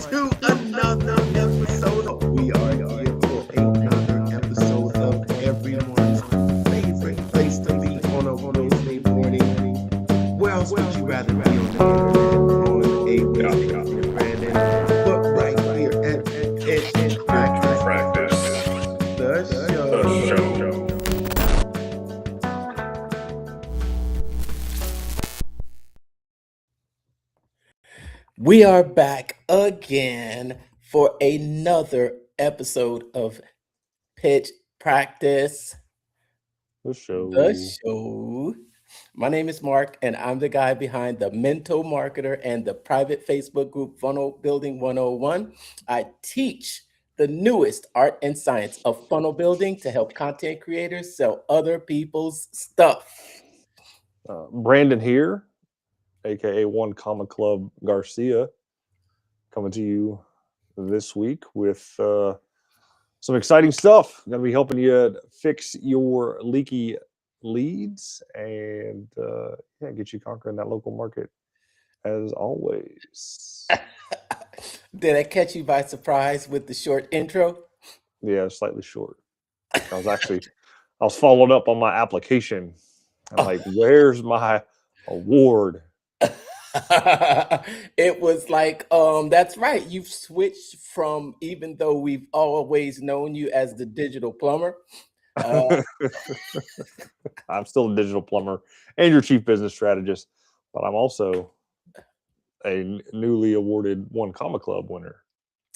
to another episode. We are here for another episode of everyone's favorite place to be on a Wednesday morning. Where else would you rather be on the internet on a Wednesday morning, Brandon? But right here at Pitch Practice, the show. We are back again for another episode of Pitch Practice, The the show. show. My name is Mark, and I'm the guy behind the Mental Marketer and the private Facebook group Funnel Building 101. I teach the newest art and science of funnel building to help content creators sell other people's stuff. Brandon here, aka One Comma Club Garcia, coming to you this week with some exciting stuff. Going to be helping you fix your leaky leads and get you conquering that local market as always. Did I catch you by surprise with the short intro? Yeah, slightly short. I was following up on my application. I'm like, where's my award? It was like, that's right. You've switched from, even though we've always known you as the digital plumber. I'm still a digital plumber and your chief business strategist, but I'm also a newly awarded One Comma Club winner.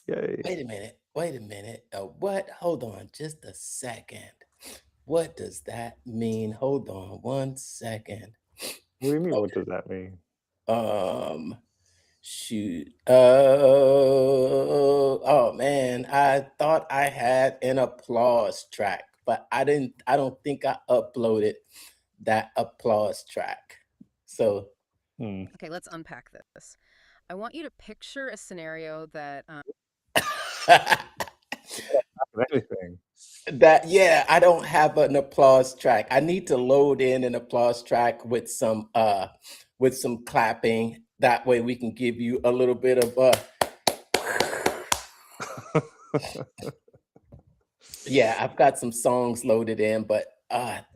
Yay. Wait a minute. What? Hold on just a second. What does that mean? Hold on 1 second. What do you mean? What does that mean? Shoot. Oh man, I thought I had an applause track, but I don't think I uploaded that applause track. So Okay, let's unpack this. I want you to picture a scenario that Anything. I don't have an applause track. I need to load in an applause track with some clapping. That way we can give you a little bit of yeah, I've got some songs loaded in, but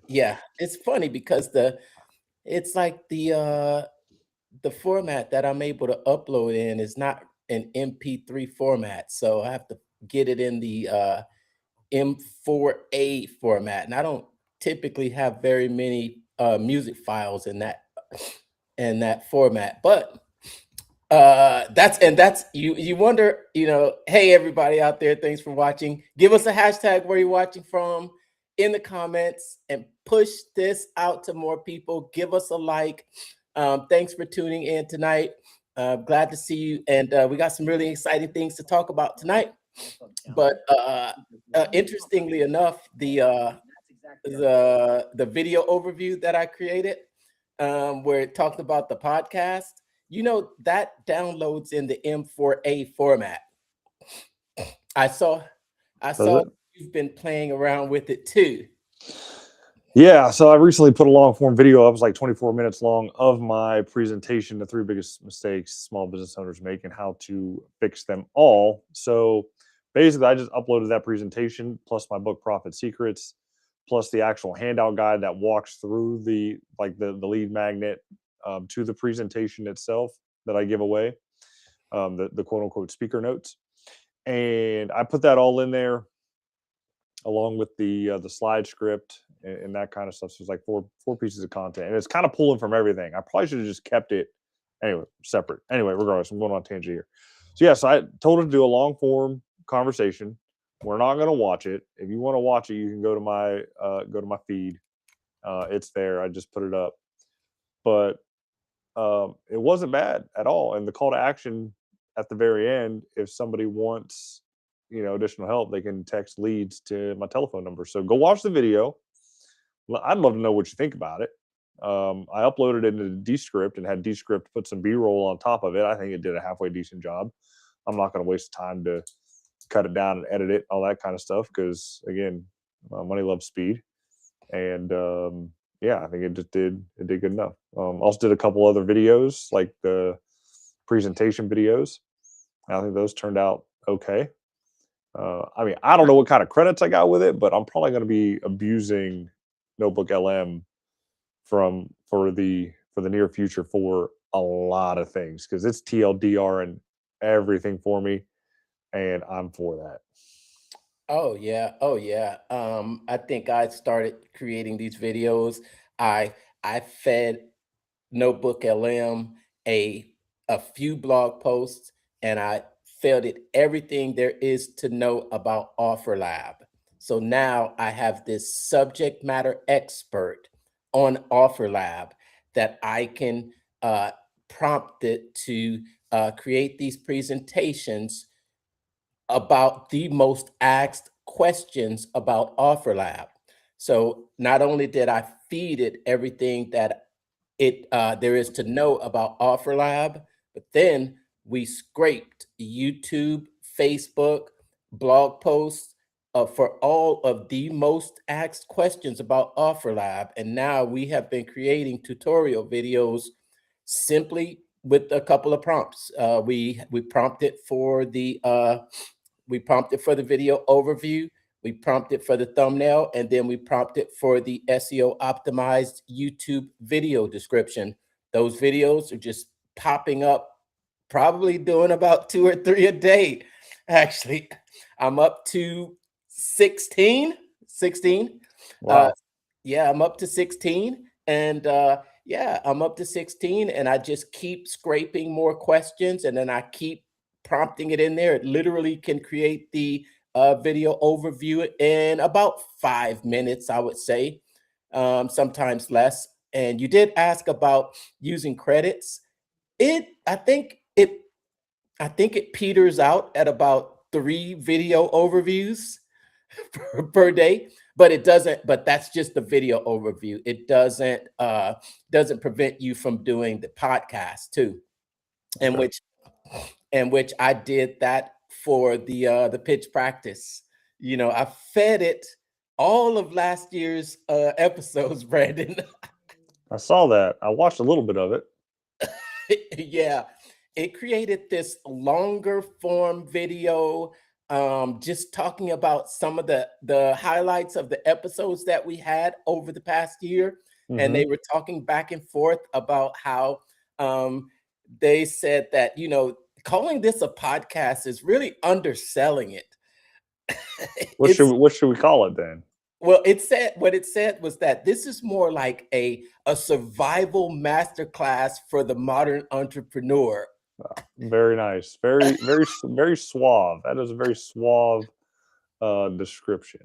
yeah, it's funny because it's like the format that I'm able to upload in is not an MP3 format, so I have to get it in the M4A format, and I don't typically have very many music files in that format, but that's you wonder, hey everybody out there, thanks for watching. Give us a hashtag where you're watching from in the comments and push this out to more people. Give us a like. Thanks for tuning in tonight. Glad to see you, and we got some really exciting things to talk about tonight. But interestingly enough, the video overview that I created, where it talked about the podcast, that downloads in the M4A format. I saw you've been playing around with it too. Yeah, so I recently put a long form video. I was like 24 minutes long of my presentation, the 3 biggest mistakes small business owners make and how to fix them all. So basically, I just uploaded that presentation plus my book Profit Secrets, plus the actual handout guide that walks through the lead magnet to the presentation itself that I give away, the quote unquote speaker notes, and I put that all in there along with the slide script and that kind of stuff. So it's like four pieces of content, and it's kind of pulling from everything. I probably should have just kept it separate. Anyway, regardless, I'm going on a tangent here. So yeah, so I told her to do a long form conversation. We're not going to watch it. If you want to watch it, you can go to my feed. It's there. I just put it up, but it wasn't bad at all. And the call to action at the very end, if somebody wants additional help, they can text leads to my telephone number. So go watch the video. I'd love to know what you think about it. I uploaded it into Descript and had Descript put some B-roll on top of it. I think it did a halfway decent job. I'm not going to waste time to cut it down and edit it, all that kind of stuff, because again, money loves speed. And I think it did good enough. Also did a couple other videos, like the presentation videos, I think those turned out okay. I mean, I don't know what kind of credits I got with it, but I'm probably going to be abusing Notebook LM for the near future for a lot of things because it's TLDR and everything for me, and I'm for that. Oh yeah, oh yeah. I think I started creating these videos. I I fed Notebook LM a a few blog posts, and I fed it everything there is to know about Offer Lab. So now I have this subject matter expert on Offer Lab that I can prompt it to create these presentations about the most asked questions about OfferLab. So not only did I feed it everything that there is to know about OfferLab, but then we scraped YouTube, Facebook, blog posts for all of the most asked questions about OfferLab. And now we have been creating tutorial videos simply with a couple of prompts. We prompted for the video overview, we prompted for the thumbnail, and then we prompted for the SEO optimized YouTube video description. Those videos are just popping up, probably doing about 2 or 3 a day. Actually, I'm up to 16. 16. Uh, Wow. yeah, I'm up to 16. And yeah, I'm up to 16. And I just keep scraping more questions. And then I keep prompting it in there. It literally can create the video overview in about 5 minutes, I would say, sometimes less. And you did ask about using credits. It, I think it peters out at about 3 video overviews per day, but it doesn't. But that's just the video overview. It doesn't prevent you from doing the podcast too, and Okay. which I did that for the pitch practice. You know, I fed it all of last year's episodes, Brandon. I saw that. I watched a little bit of it. Yeah, it created this longer form video, just talking about some of the highlights of the episodes that we had over the past year. And Hmm. they were talking back and forth about how um, they said that, calling this a podcast is really underselling it. It's What should we call it then? Well, it said what it said was that this is more like a survival masterclass for the modern entrepreneur. Very nice. Very suave. That is a very suave description.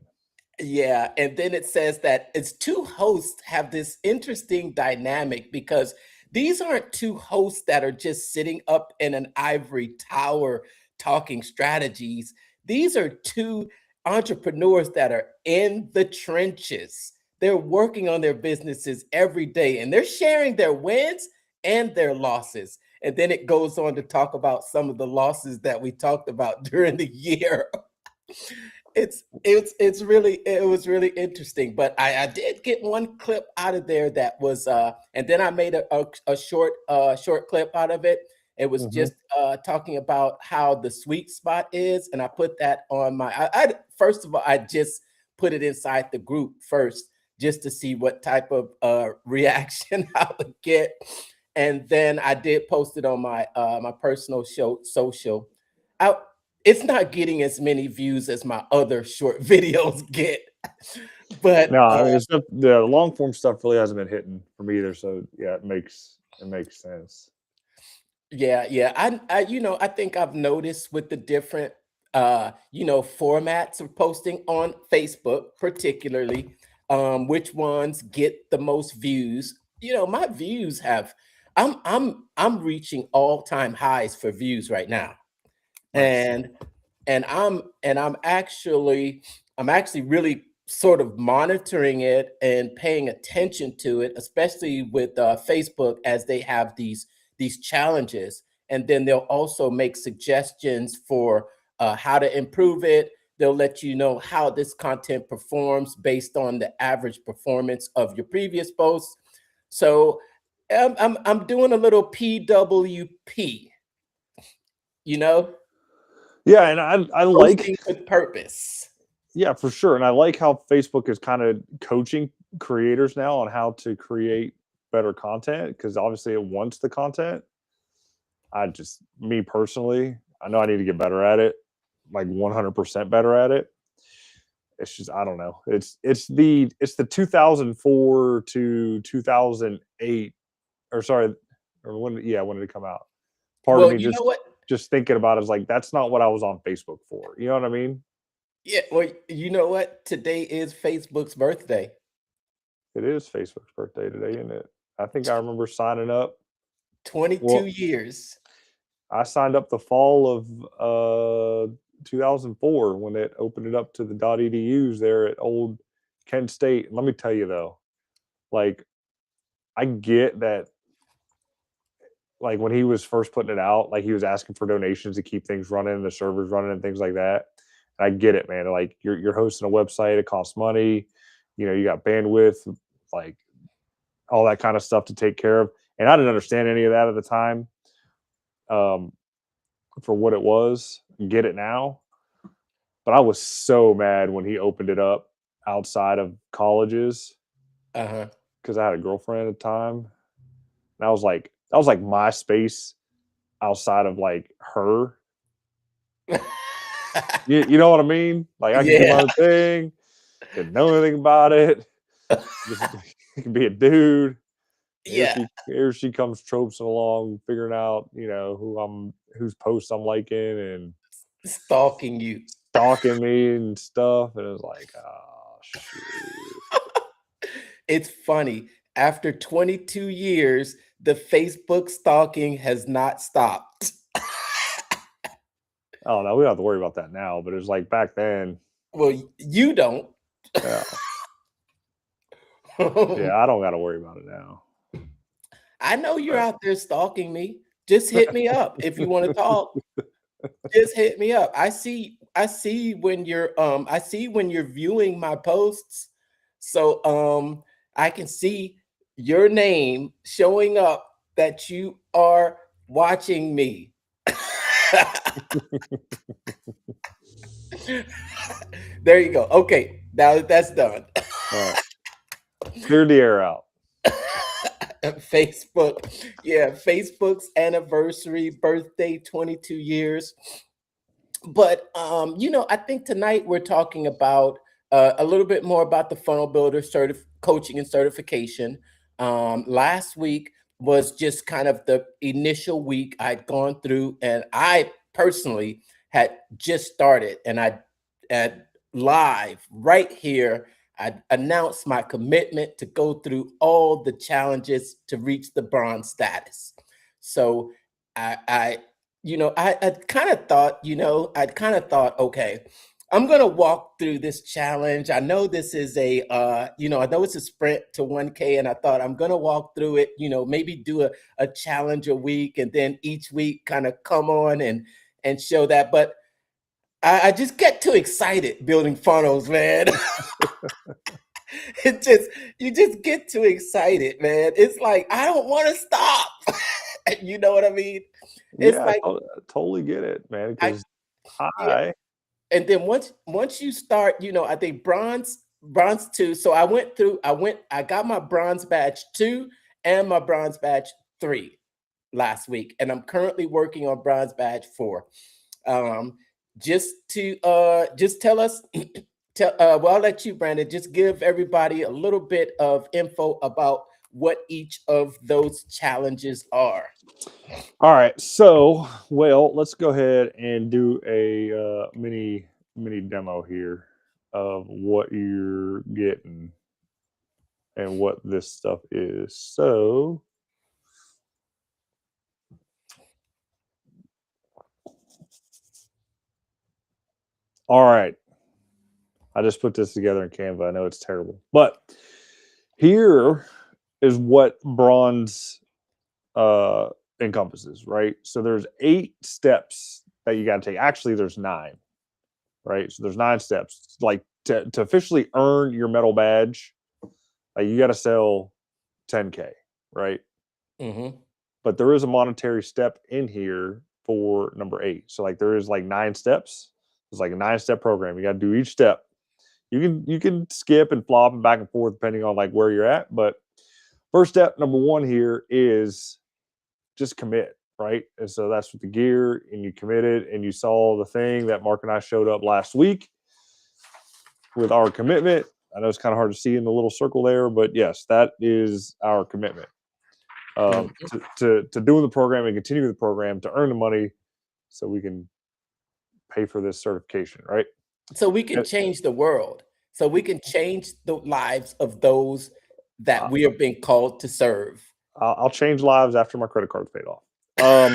Yeah, and then it says that its two hosts have this interesting dynamic because these aren't two hosts that are just sitting up in an ivory tower talking strategies. These are two entrepreneurs that are in the trenches. They're working on their businesses every day and they're sharing their wins and their losses. And then it goes on to talk about some of the losses that we talked about during the year. It was really interesting, but I did get one clip out of there that was and then I made a short clip out of it. It was Hmm. just talking about how the sweet spot is, and I put that on I first of all, I just put it inside the group first just to see what type of reaction I would get, and then I did post it on my personal social. I, it's not getting as many views as my other short videos get, but No, I mean it's not, the long form stuff really hasn't been hitting for me either. So yeah, it makes sense. yeah, yeah. I think I've noticed with the different formats of posting on Facebook, particularly, which ones get the most views. My views have I'm reaching all-time highs for views right now. Nice. And I'm actually really sort of monitoring it and paying attention to it, especially with Facebook as they have these challenges, and then they'll also make suggestions for how to improve it. They'll let you know how this content performs based on the average performance of your previous posts. So I'm doing a little PWP, you know. Yeah, and I like Posting with purpose. yeah, for sure. And I like how Facebook is kind of coaching creators now on how to create better content because obviously it wants the content. Me personally, I know I need to get better at it, like 100% better at it. It's just I don't know. It's the 2004 to 2008 or sorry or when did it come out? Part of Well, me you know what? just thinking about it is like that's not what I was on Facebook for. You know what I mean? Yeah, well, you know what? Today is Facebook's birthday. It is Facebook's birthday today, isn't it? I think I remember signing up. 22 Well, years. I signed up the fall of 2004 when it opened it up to the .edus there at old Kent State. Let me tell you though, like I get that like when he was first putting it out, like he was asking for donations to keep things running, the servers running and things like that. And I get it, man. Like you're hosting a website, it costs money, you got bandwidth, like all that kind of stuff to take care of. And I didn't understand any of that at the time. For what it was, get it now. But I was so mad when he opened it up outside of colleges Uh-huh. because I had a girlfriend at the time. And that was like MySpace outside of like her. You know what I mean? Like I could do my Yeah. own thing, didn't know anything about it. Just it could be a dude. Yeah. Here she comes troping along, figuring out, whose posts I'm liking and Stalking you. stalking me and stuff. And it was like, oh shoot. It's funny. After 22 years, the Facebook stalking has not stopped. I don't know. We don't have to worry about that now, but it was like back then. Well, you don't. Yeah. Yeah, I don't got to worry about it now. I know you're out there stalking me. Just hit me up if you want to talk. Just hit me up. I see when you're viewing my posts. So I can see your name showing up that you are watching me. There you go. Okay, now that that's done. All right. Clear the air out. Facebook, yeah, Facebook's anniversary, birthday, 22 years. But I think tonight we're talking about a little bit more about the funnel builder coaching and certification. Last week was just kind of the initial week I'd gone through, and I personally had just started, and I at live right here. I announced my commitment to go through all the challenges to reach the bronze status. So I kind of thought, okay, I'm gonna walk through this challenge. I know this is I know it's a sprint to 1K, and I thought I'm gonna walk through it, maybe do a challenge a week, and then each week kind of come on and show that. But I just get too excited building funnels, man. You just get too excited, man. It's like I don't want to stop. You know what I mean? It's Yeah, like I totally get it, man. I Because yeah. I And then once you start, I think bronze 2. So I got my bronze badge 2 and my bronze badge 3 last week, and I'm currently working on bronze badge 4. Um, just tell us well, I'll let you, Brandon, just give everybody a little bit of info about what each of those challenges are. all right. So, well, let's go ahead and do a mini demo here of what you're getting and what this stuff is. So, all right. I just put this together in Canva. I know it's terrible, but here is what bronze encompasses, right? So there's 8 steps that you got to take. Actually, there's 9, right? So there's 9 steps. Like to officially earn your metal badge, like you got to sell 10K, right? Mm-hmm. But there is a monetary step in here for number 8. So like there is like 9 steps. It's like a 9-step program. You got to do each step. You can skip and flop and back and forth depending on like where you're at. But first step, number 1 here is just commit, right? And so that's with the gear, and you committed, and you saw the thing that Mark and I showed up last week with our commitment. I know it's kind of hard to see in the little circle there, but yes, that is our commitment to doing the program and continue the program to earn the money so we can pay for this certification, right? So we can change the world. So we can change the lives of those that we are being called to serve. I'll change lives after my credit card's paid off. All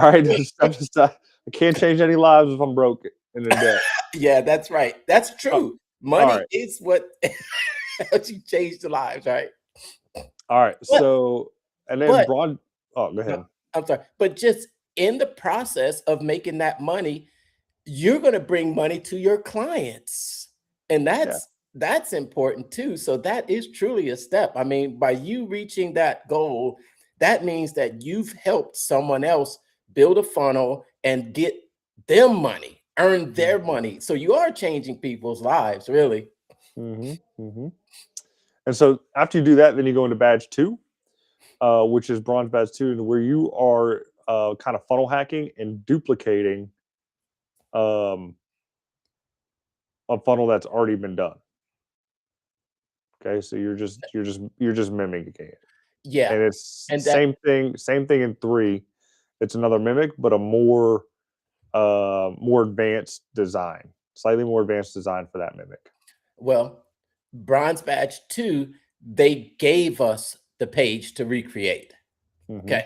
right. I can't change any lives if I'm broke and in debt. Yeah, that's right. That's true. Money right. is what helps you change the lives, right? All right. So, and then go ahead. I'm sorry. But just in the process of making that money, you're going to bring money to your clients. And that's important too. So that is truly a step. I mean, by you reaching that goal, that means that you've helped someone else build a funnel and get them money, earn their money. So you are changing people's lives, really. And so after you do that, then you go into badge 2, which is bronze badge 2, where you are kind of funnel hacking and duplicating a funnel that's already been done. Okay, so you're just mimicking it. Yeah, and it's same thing in 3. It's another mimic, but a more advanced design, slightly more advanced design for that mimic. Well, bronze badge 2, they gave us the page to recreate. Okay.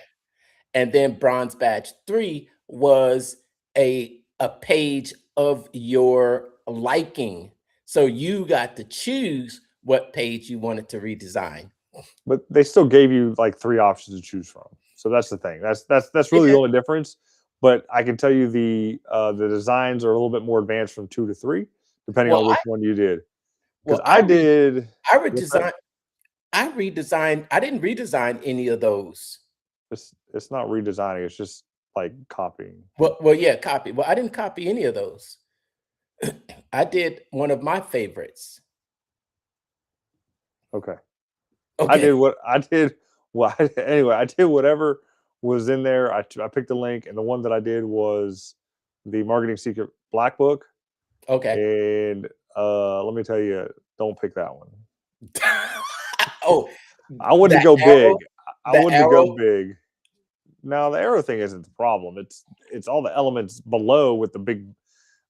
And then bronze badge 3 was a page of your liking. So you got to choose what page you wanted to redesign. But they still gave you like 3 options to choose from. So that's the thing. That's really the only difference. But I can tell you the designs are a little bit more advanced from 2 to 3, depending on which one you did. Because I redesigned. I didn't redesign any of those. It's not redesigning. It's just like copying. Well, yeah, copy. Well, I didn't copy any of those. I did one of my favorites. Okay. I did whatever was in there. I picked a link, and the one that I did was the Marketing Secret Black Book. Okay. And let me tell you, don't pick that one. I wouldn't go big. I wouldn't go big. Now the arrow thing isn't the problem. It's all the elements below with the big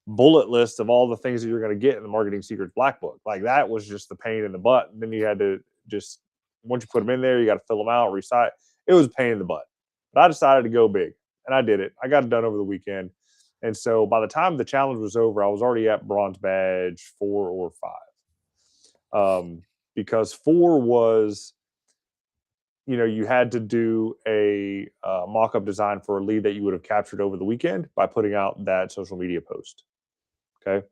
bullet list of all the things that you're going to get in the Marketing Secrets Black Book. Like that was just the pain in the butt. And then you had to just, once you put them in there, you got to fill them out, recite. It was a pain in the butt. But I decided to go big, and I did it. I got it done over the weekend. And so by the time the challenge was over, I was already at bronze badge 4 or 5. Because 4 was, you had to do a mock-up design for a lead that you would have captured over the weekend by putting out that social media post. Okay.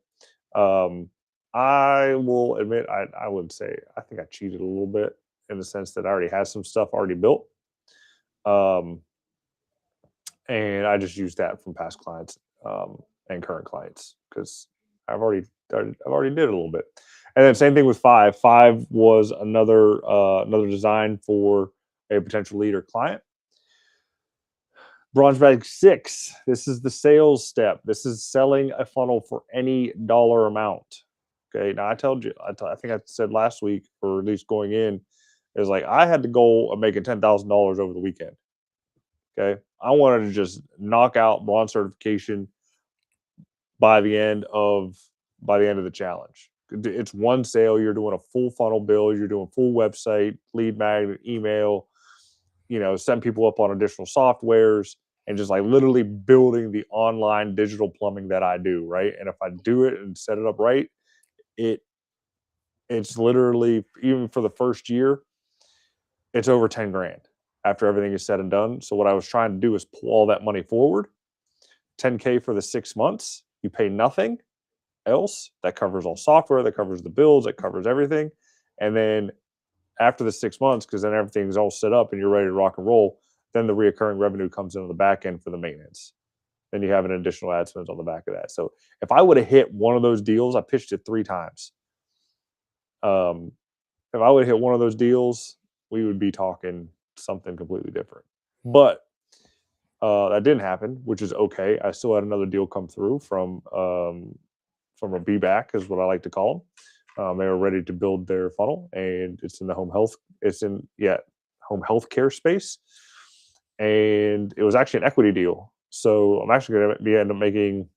I will admit, I would say, I think I cheated a little bit in the sense that I already had some stuff already built. And I just used that from past clients and current clients because I've already did a little bit. And then same thing with 5. 5 was another design for a potential lead or client. Bronze badge 6. This is the sales step. This is selling a funnel for any dollar amount. Okay. Now I told you, I think I said last week, or at least going in, is like I had the goal of making $10,000 over the weekend. Okay. I wanted to just knock out bronze certification by the end of the challenge. It's one sale. You're doing a full funnel build. You're doing full website, lead magnet, email, setting people up on additional softwares, and just like literally building the online digital plumbing that I do. Right. And if I do it and set it up right, it's literally, even for the first year, it's over 10 grand after everything is said and done. So what I was trying to do is pull all that money forward. 10K for the 6 months. You pay nothing else. That covers all software, that covers the bills, that covers everything. And then after the 6 months, because then everything's all set up and you're ready to rock and roll, then the reoccurring revenue comes in on the back end for the maintenance. Then you have an additional ad spend on the back of that. So if I would have hit one of those deals, I pitched it 3 times. If I would have hit one of those deals, we would be talking something completely different. But that didn't happen, which is okay. I still had another deal come through from a B back, is what I like to call them. They were ready to build their funnel, and it's in the home health. It's in home health care space, and it was actually an equity deal. So I'm actually going to end up making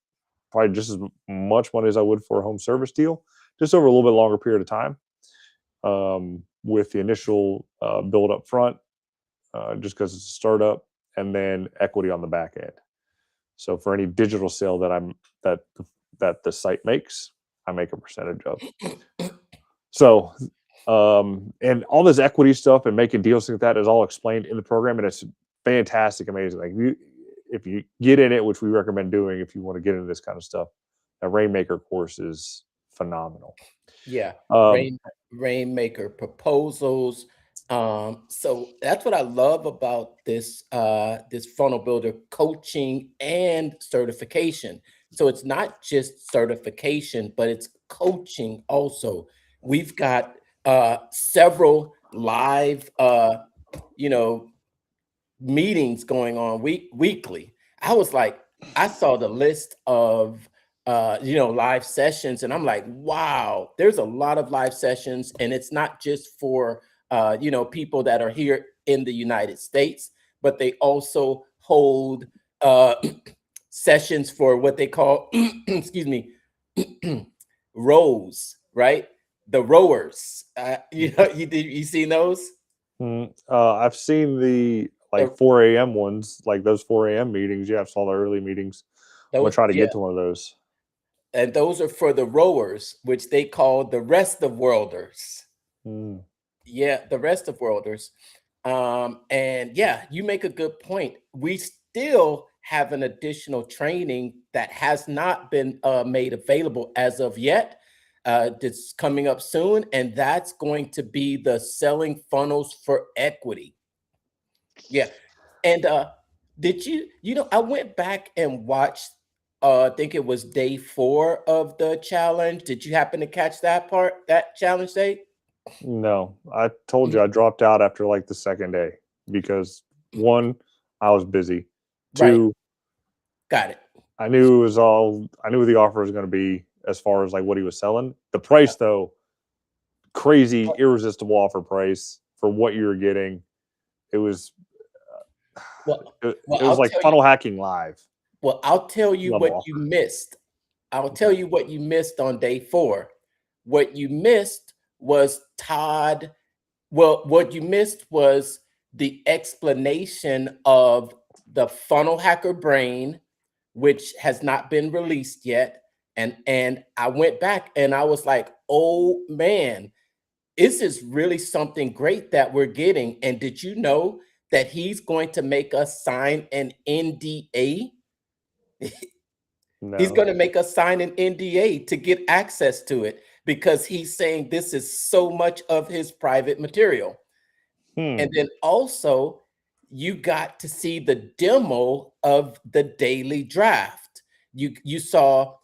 probably just as much money as I would for a home service deal, just over a little bit longer period of time. With the initial build up front, just because it's a startup, and then equity on the back end. So for any digital sale that the site makes, I make a percentage of. So and all this equity stuff and making deals like that is all explained in the program, and it's fantastic, amazing. Like if you get in it, which we recommend doing if you want to get into this kind of stuff, the Rainmaker course is phenomenal. Yeah, Rainmaker proposals. So that's what I love about this this funnel builder coaching and certification. So it's not just certification, but it's coaching also. We've got several live meetings going on weekly. I was like, I saw the list of live sessions, and I'm like, wow, there's a lot of live sessions, and it's not just for people that are here in the United States, but they also hold sessions for what they call excuse me rows, right? The rowers. You seen those? I've seen the 4 a.m. ones, like those 4 a.m. meetings. Yeah, I've saw the early meetings. I'm gonna try to get to one of those. And those are for the rowers, which they call the rest of worlders. Yeah, the rest of worlders. And yeah, you make a good point. We still have an additional training that has not been made available as of yet. That's coming up soon, and that's going to be the selling funnels for equity. Yeah. And did I went back and watched I think it was day 4 of the challenge. Did you happen to catch that challenge day? No, I told you I dropped out after like the second day because 1, I was busy. 2, got it. I knew what the offer was going to be as far as like what he was selling. The price though, crazy, irresistible offer price for what you were getting. It was it was like funnel hacking live. Well, I'll tell you what you missed. I'll tell you what you missed on day 4. What you missed was Todd. Well, what you missed was the explanation of the funnel hacker brain, which has not been released yet. And I went back and I was like, oh man, this is really something great that we're getting. And did you know that he's going to make us sign an NDA? No. He's going to make us sign an NDA to get access to it because he's saying this is so much of his private material. And then also you got to see the demo of the daily draft. You saw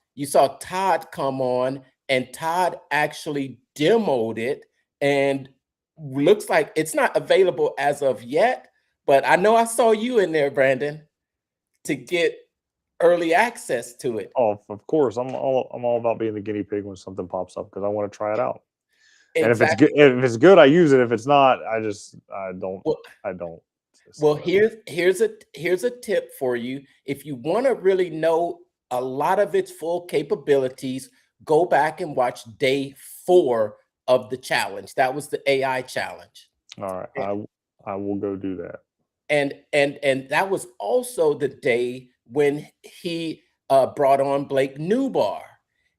Todd come on, and Todd actually demoed it, and looks like it's not available as of yet, but I know I saw you in there, Brandon, to get early access to it. Oh, of course. I'm all about being the guinea pig when something pops up because I want to try it out. Exactly. And if it's good, I use it. If it's not, I don't. Well, here's a tip for you. If you want to really know a lot of its full capabilities, go back and watch day 4 of the challenge. That was the AI challenge. All right, I will go do that. And that was also the day when he brought on Blake Newbar,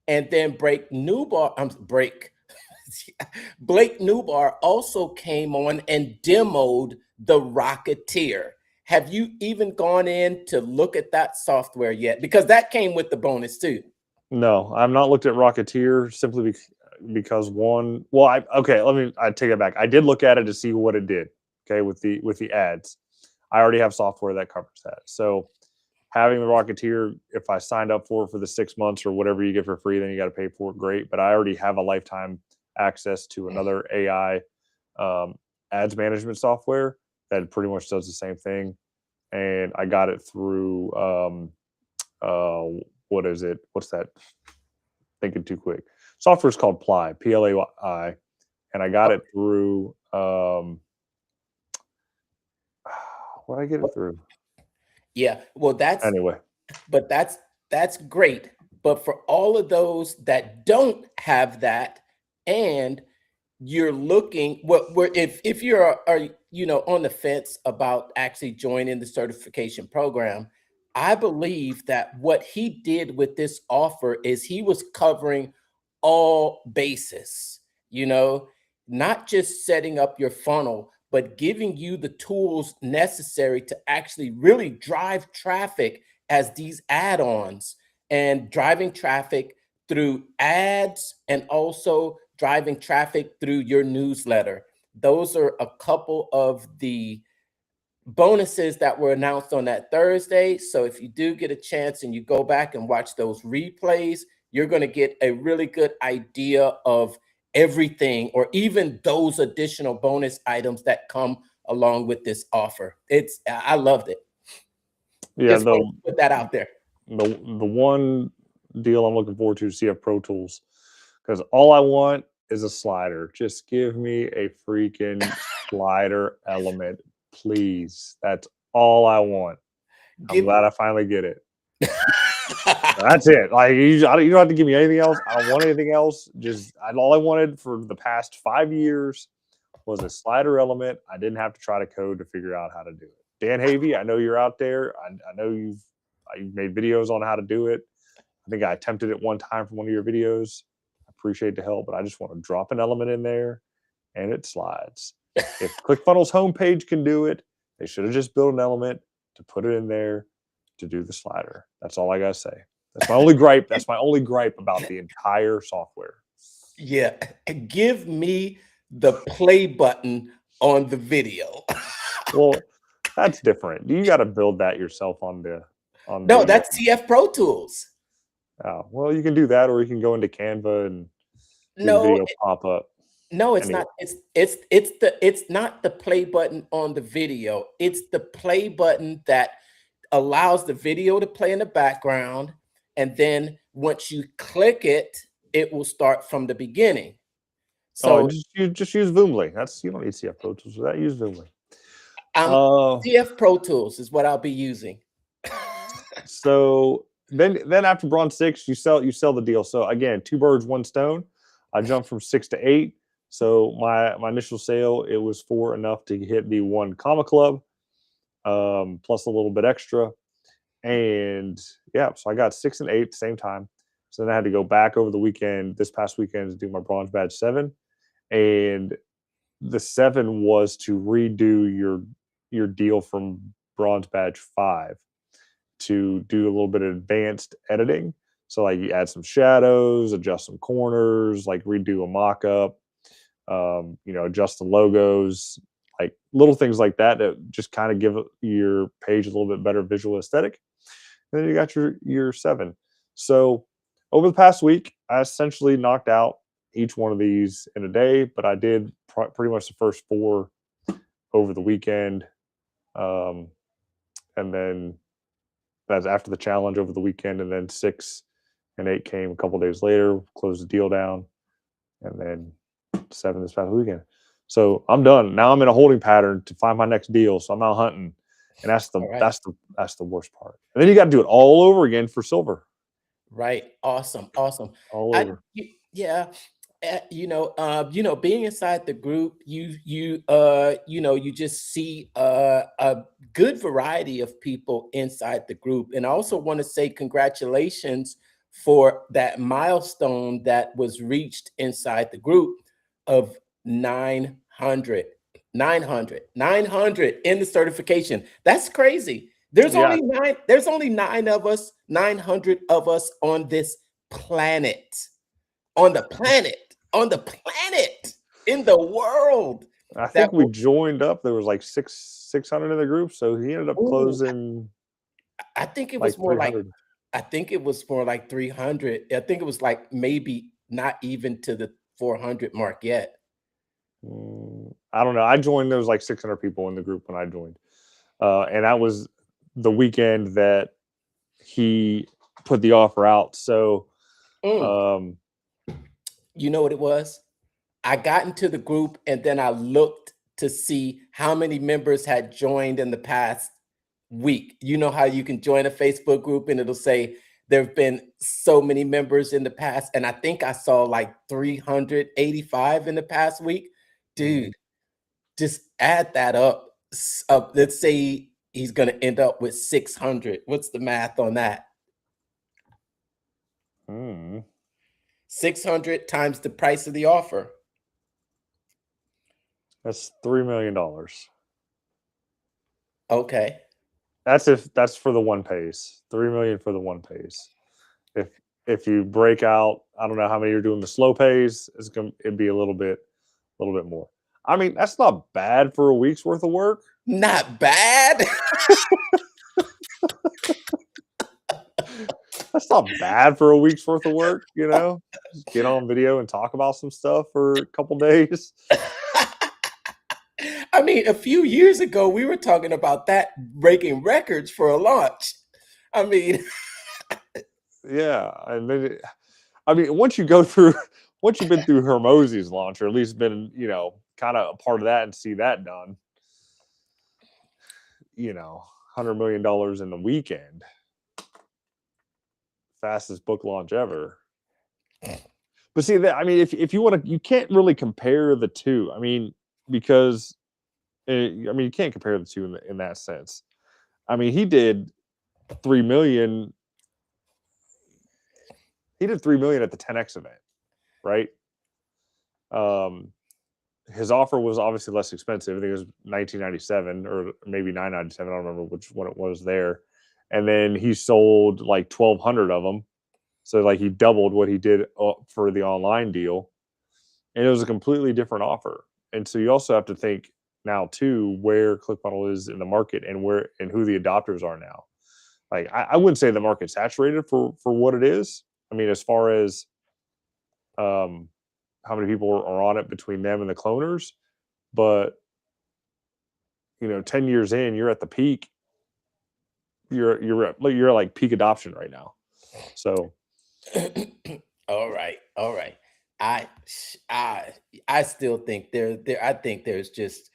and then Blake Newbar also came on and demoed the Rocketeer. Have you even gone in to look at that software yet? Because that came with the bonus too. No, I've not looked at Rocketeer simply because one, well, I take it back. I did look at it to see what it did. Okay, with the ads, I already have software that covers that. So having the Rocketeer, if I signed up for the 6 months or whatever you get for free, then you got to pay for it. Great, but I already have a lifetime access to another AI ads management software that pretty much does the same thing, and I got it through what is it? What's that? Thinking too quick. Software is called Plai, Plai, and I got it through. What did I get it through? Yeah, well, Anyway, but that's great. But for all of those that don't have that, and you're looking, if you're on the fence about actually joining the certification program, I believe that what he did with this offer is he was covering all bases, not just setting up your funnel, but giving you the tools necessary to actually really drive traffic as these add-ons, and driving traffic through ads and also driving traffic through your newsletter. Those are a couple of the bonuses that were announced on that Thursday. So if you do get a chance and you go back and watch those replays, you're going to get a really good idea of everything, or even those additional bonus items that come along with this offer. I loved it. yeah, Just wanted to put that out there. the one deal I'm looking forward to is CF Pro Tools, because all I want is a slider. Just give me a freaking slider element, please. That's all I want. I'm glad I finally get it. That's it. Like, you don't have to give me anything else. I don't want anything else. All I wanted for the past 5 years was a slider element. I didn't have to try to code to figure out how to do it. Dan Havey, I know you're out there. I know you've made videos on how to do it. I think I attempted it one time from one of your videos. I appreciate the help, but I just want to drop an element in there and it slides. If ClickFunnels homepage can do it, they should have just built an element to put it in there to do the slider. That's all I gotta say. That's my only gripe. That's my only gripe about the entire software. Yeah, give me the play button on the video. Well, that's different. You got to build that yourself on the. No, that's CF Pro Tools. Oh, well, you can do that, or you can go into Canva and do No, the video pop up. No, it's not. It's not the play button on the video. It's the play button that allows the video to play in the background, and then once you click it, it will start from the beginning. So just use Voomly. You don't need CF Pro Tools for that. Use Voomly. CF Pro Tools is what I'll be using. So then after bronze 6, you sell the deal. So again, 2 birds, 1 stone. I jumped from 6 to 8. So my initial sale, it was for enough to hit the 1 comma club, plus a little bit extra. And yeah, so I got 6 and 8 at the same time. So then I had to go back over the weekend, this past weekend, to do my bronze badge 7. And the 7 was to redo your deal from bronze badge 5 to do a little bit of advanced editing. So like you add some shadows, adjust some corners, like redo a mock-up, adjust the logos, like little things like that just kind of give your page a little bit better visual aesthetic. And then you got your 7. So over the past week, I essentially knocked out each one of these in a day, but I did pretty much the first 4 over the weekend. And then that's after the challenge over the weekend, and then 6 and 8 came a couple days later, closed the deal down, and then 7 this past weekend. So I'm done. Now I'm in a holding pattern to find my next deal. So I'm out hunting, and that's the worst part. And then you got to do it all over again for silver. Right. Awesome. All over. Being inside the group, you just see a good variety of people inside the group. And I also want to say congratulations for that milestone that was reached inside the group of 900 in the certification. That's crazy. There's only 9 of us, 900 of us on this planet. On the planet. on the planet, in the world. I That think we joined up. There was like 600 in the group, so he ended up Ooh, closing I think it like was more like 300. I think it was more like 300. I think it was like maybe not even to the 400 mark yet. I don't know. I joined. There was like 600 people in the group when I joined, and that was the weekend that he put the offer out. So, Mm. You know what it was? I got into the group and then I looked to see how many members had joined in the past week. You know how you can join a Facebook group and it'll say there have been so many members in the past. And I think I saw like 385 in the past week. Dude, just add that up. Let's say he's going to end up with 600. What's the math on that? 600 times the price of the offer. that's $3 million. Okay. That's for the one pays. 3 million for the one pays. If you break out, I don't know how many you're doing the slow pays. It'd be a little bit more. I mean, that's not bad for a week's worth of work. Not bad. That's not bad for a week's worth of work, you know. Just get on video and talk about some stuff for a couple days. I mean, a few years ago, we were talking about that breaking records for a launch. I mean, Yeah, and then I mean, once you've been through Hermosi's launch, or at least been, kind of a part of that and see that done, $100 million in the weekend, fastest book launch ever. But see that, I mean, if you want to, you can't really compare the two. I mean, because you can't compare the two in that sense. I mean, he did 3 million. He did 3 million at the 10X event, right? His offer was obviously less expensive. I think it was $19.97 or maybe $9.97. I don't remember which one it was there. And then he sold like 1,200 of them. So like he doubled what he did for the online deal. And it was a completely different offer. And so you also have to think now too where ClickFunnels is in the market and who the adopters are now. Like I wouldn't say the market's saturated for what it is. I mean, as far as how many people are on it between them and the cloners, but 10 years in, you're at the peak. You're at like peak adoption right now. So all right. I still think I think there's just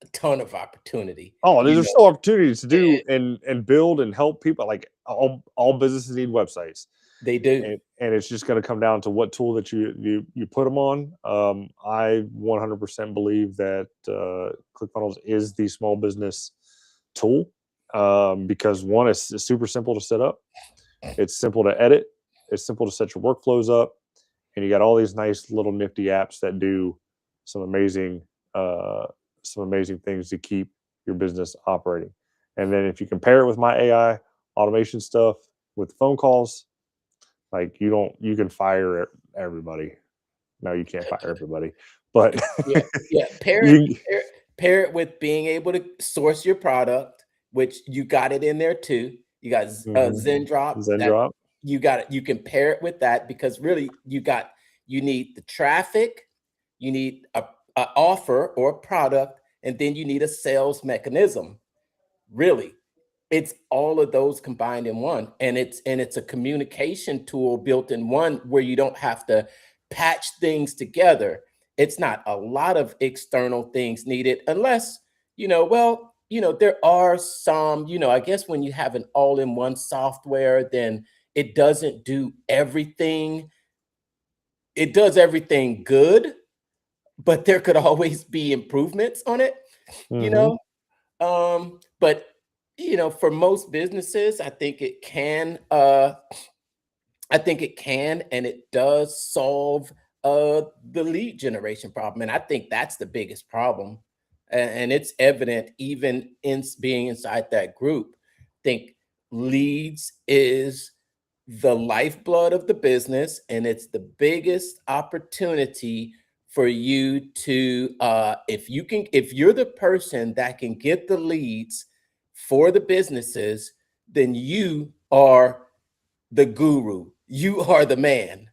a ton of opportunity. there's still opportunities to do and build and help people. Like all businesses need websites. They do. And it's just going to come down to what tool that you put them on. I 100% believe that ClickFunnels is the small business tool because one, it's super simple to set up. It's simple to edit. It's simple to set your workflows up. And you got all these nice little nifty apps that do some amazing things to keep your business operating. And then if you compare it with my AI automation stuff with phone calls, like you can fire everybody. No, you can't fire everybody, but yeah. Pair it with being able to source your product, which you got it in there too. You got Zendrop. You can pair it with that because really you need the traffic, you need a offer or a product, and then you need a sales mechanism. Really, it's all of those combined in one, and it's a communication tool built in one where you don't have to patch things together. It's not a lot of external things needed unless there are some, I guess when you have an all-in-one software, then it doesn't do everything. It does everything good, but there could always be improvements on it, but for most businesses, I think it can and it does solve the lead generation problem. And I think that's the biggest problem. And it's evident even in being inside that group. I think leads is the lifeblood of the business, and it's the biggest opportunity for you to if you're the person that can get the leads for the businesses, then you are the guru. You are the man.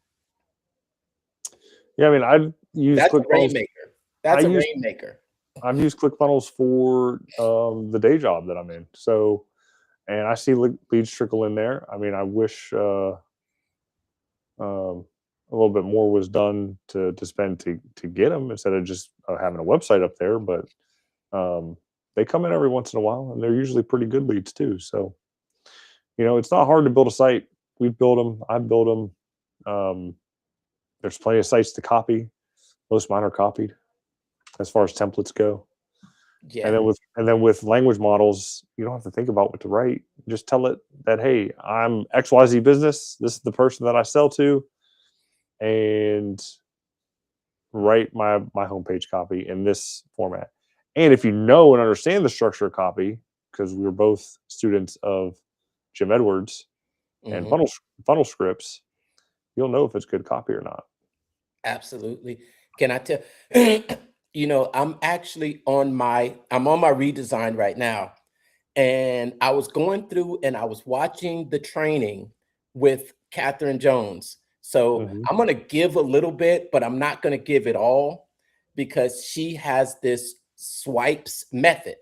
Yeah, I mean, I've used That's a ClickFunnels. rainmaker. I That's a use rainmaker. I've used ClickFunnels for the day job that I'm in. So, and I see leads trickle in there. I mean, I wish a little bit more was done to spend to get them instead of just having a website up there. But they come in every once in a while, and they're usually pretty good leads too. So, it's not hard to build a site. We've built them. I've built them. There's plenty of sites to copy. Most mine are copied as far as templates go. Yeah. And then with language models, you don't have to think about what to write. Just tell it that, hey, I'm XYZ business. This is the person that I sell to, and write my homepage copy in this format. And if you know and understand the structure of copy, because we were both students of Jim Edwards and Mhm. funnel scripts, you'll know if it's good copy or not. Absolutely. Can I tell I'm actually on my redesign right now. And I was going through and I was watching the training with Catherine Jones. So Mhm. I'm going to give a little bit, but I'm not going to give it all because she has this swipes method.